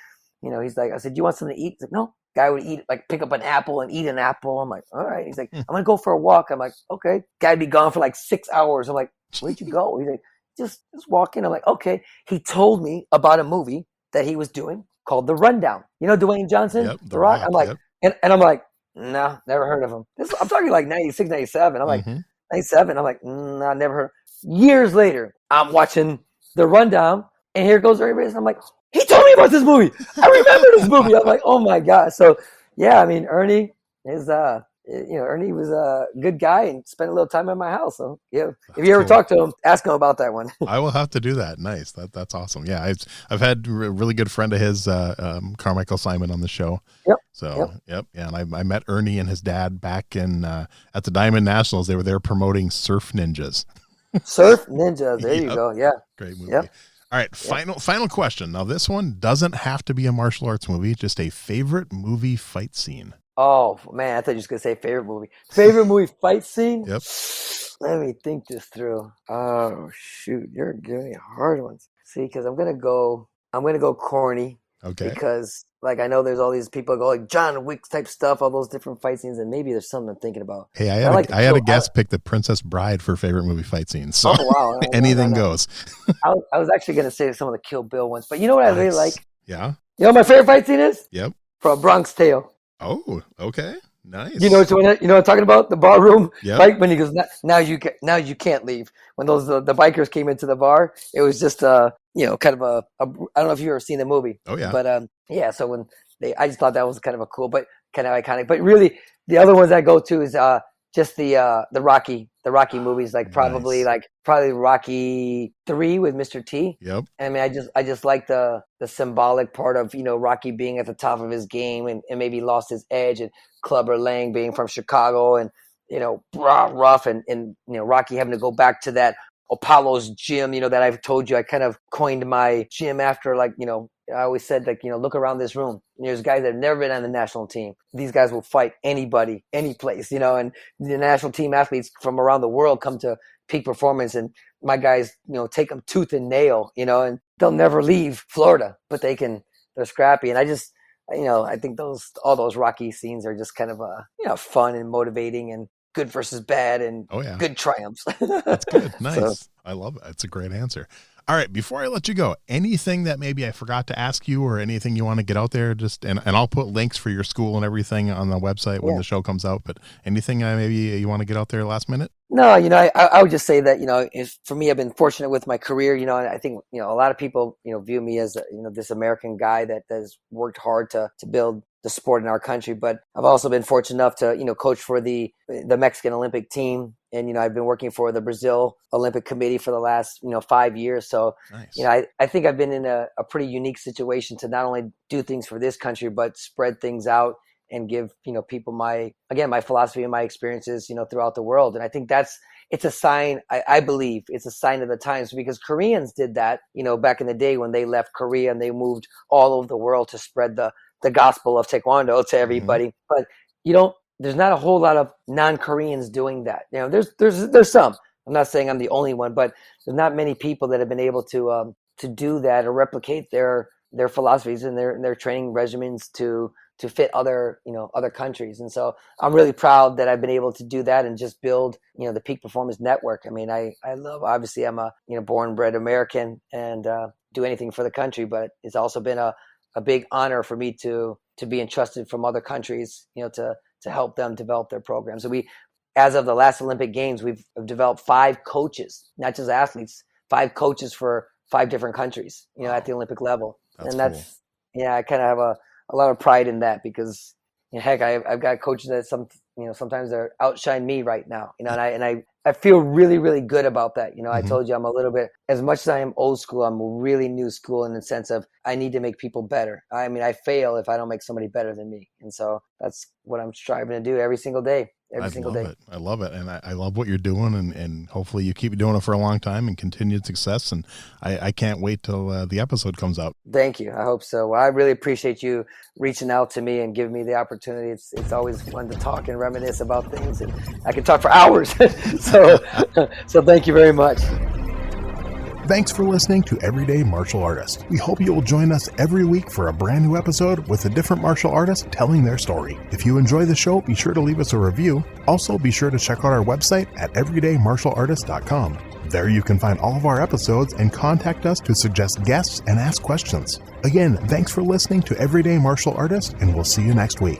he's like, I said, do you want something to eat? He's like, no. Guy would pick up an apple and eat an apple. I'm like, all right. He's like, I'm going to go for a walk. I'm like, okay. Guy'd be gone for like 6 hours. I'm like, where'd you go? He's like, just walk in. I'm like, okay. He told me about a movie that he was doing called The Rundown. Dwayne Johnson? Yep, The Rock? I'm like, yep. and I'm like, no, never heard of him. I'm talking like 96, 97. I'm like, 97. I'm like, no, never heard. Years later, I'm watching The Rundown, and here goes everybody. And I'm like, he told me about this movie. I remember this movie. I'm like, oh my God. So yeah, I mean, Ernie is, Ernie was a good guy and spent a little time at my house. So yeah, if you ever talk to him, ask him about that one. I will have to do that. Nice. That's awesome. Yeah. I've had a really good friend of his, Carmichael Simon, on the show. Yep. So, yep. Yeah. And I met Ernie and his dad back in, at the Diamond Nationals. They were there promoting Surf Ninjas. Surf Ninjas. There you go. Yeah. Great movie. Yep. All right. Final question. Now, this one doesn't have to be a martial arts movie, just a favorite movie fight scene. Oh man, I thought you were just gonna say favorite movie. Favorite movie fight scene? Yep. Let me think this through. Oh shoot, you're giving me hard ones. See, because I'm gonna go corny. Okay. Because I know there's all these people go like John Wick type stuff, all those different fight scenes, and maybe there's something I'm thinking about. Hey, I had a guest pick the Princess Bride for favorite movie fight scenes. So wow, anything goes. I was actually gonna say some of the Kill Bill ones, but you know what I really like? Yeah. You know what my favorite fight scene is? Yep. From Bronx Tale. Oh, okay. Nice. You know what I'm talking about? The bar room. Yeah. Like when he goes, now you can't leave. When those the bikers came into the bar, it was just kind of a I don't know if you've ever seen the movie. Oh yeah. But yeah. So when I just thought that was kind of a cool, but kind of iconic. But really, the other ones I go to is just the Rocky movies, probably Rocky 3 with Mr. T. Yep. I mean, I just like the symbolic part of Rocky being at the top of his game and maybe lost his edge, and Clubber Lang being from Chicago and rough and Rocky having to go back to that Apollo's gym, that I've told you I kind of coined my gym after I always said, like, look around this room. There's guys that have never been on the national team. These guys will fight anybody, any place, and the national team athletes from around the world come to Peak Performance, and my guys, take them tooth and nail, and they'll never leave Florida, but they're scrappy. And I just, I think all those Rocky scenes are just kind of, fun and motivating and good versus bad and good triumphs. That's good. Nice. So, I love it. It's a great answer. All right. Before I let you go, anything that maybe I forgot to ask you or anything you want to get out there, and I'll put links for your school and everything on the website when the show comes out, but anything maybe you want to get out there last minute? No, I would just say that, for me, I've been fortunate with my career, and I think, a lot of people, view me as, this American guy that has worked hard to build the sport in our country. But I've also been fortunate enough to, coach for the Mexican Olympic team. And, I've been working for the Brazil Olympic Committee for the last, 5 years. So, nice. I think I've been in a pretty unique situation to not only do things for this country, but spread things out and give, people my philosophy and my experiences, throughout the world. And I think it's a sign, I believe it's a sign of the times, because Koreans did that, back in the day when they left Korea and they moved all over the world to spread the gospel of Taekwondo to everybody. But there's not a whole lot of non-Koreans doing that. There's some. I'm not saying I'm the only one, but there's not many people that have been able to do that or replicate their philosophies and their training regimens to fit other countries. And so I'm really proud that I've been able to do that and just build, the Peak Performance Network. I mean, I love, obviously I'm a, born and bred American and do anything for the country, but it's also been a big honor for me to be entrusted from other countries, to help them develop their programs. So as of the last Olympic Games, we've developed 5 coaches, not just athletes, 5 coaches for 5 different countries, at the Olympic level. That's cool. I kind of have a lot of pride in that, because heck, I've got coaches that sometimes they're outshine me right now, and I feel really, really good about that. I told you I'm a little bit, as much as I am old school, I'm really new school in the sense of I need to make people better. I mean, I fail if I don't make somebody better than me. And so that's what I'm striving to do every single day. I love it. And I love what you're doing, and hopefully you keep doing it for a long time and continued success. And I can't wait till the episode comes out. Thank you. I hope so. Well, I really appreciate you reaching out to me and giving me the opportunity. It's always fun to talk and reminisce about things, and I can talk for hours. So thank you very much. Thanks for listening to Everyday Martial Artist. We hope you will join us every week for a brand new episode with a different martial artist telling their story. If you enjoy the show, be sure to leave us a review. Also, be sure to check out our website at everydaymartialartist.com. There you can find all of our episodes and contact us to suggest guests and ask questions. Again, thanks for listening to Everyday Martial Artist, and we'll see you next week.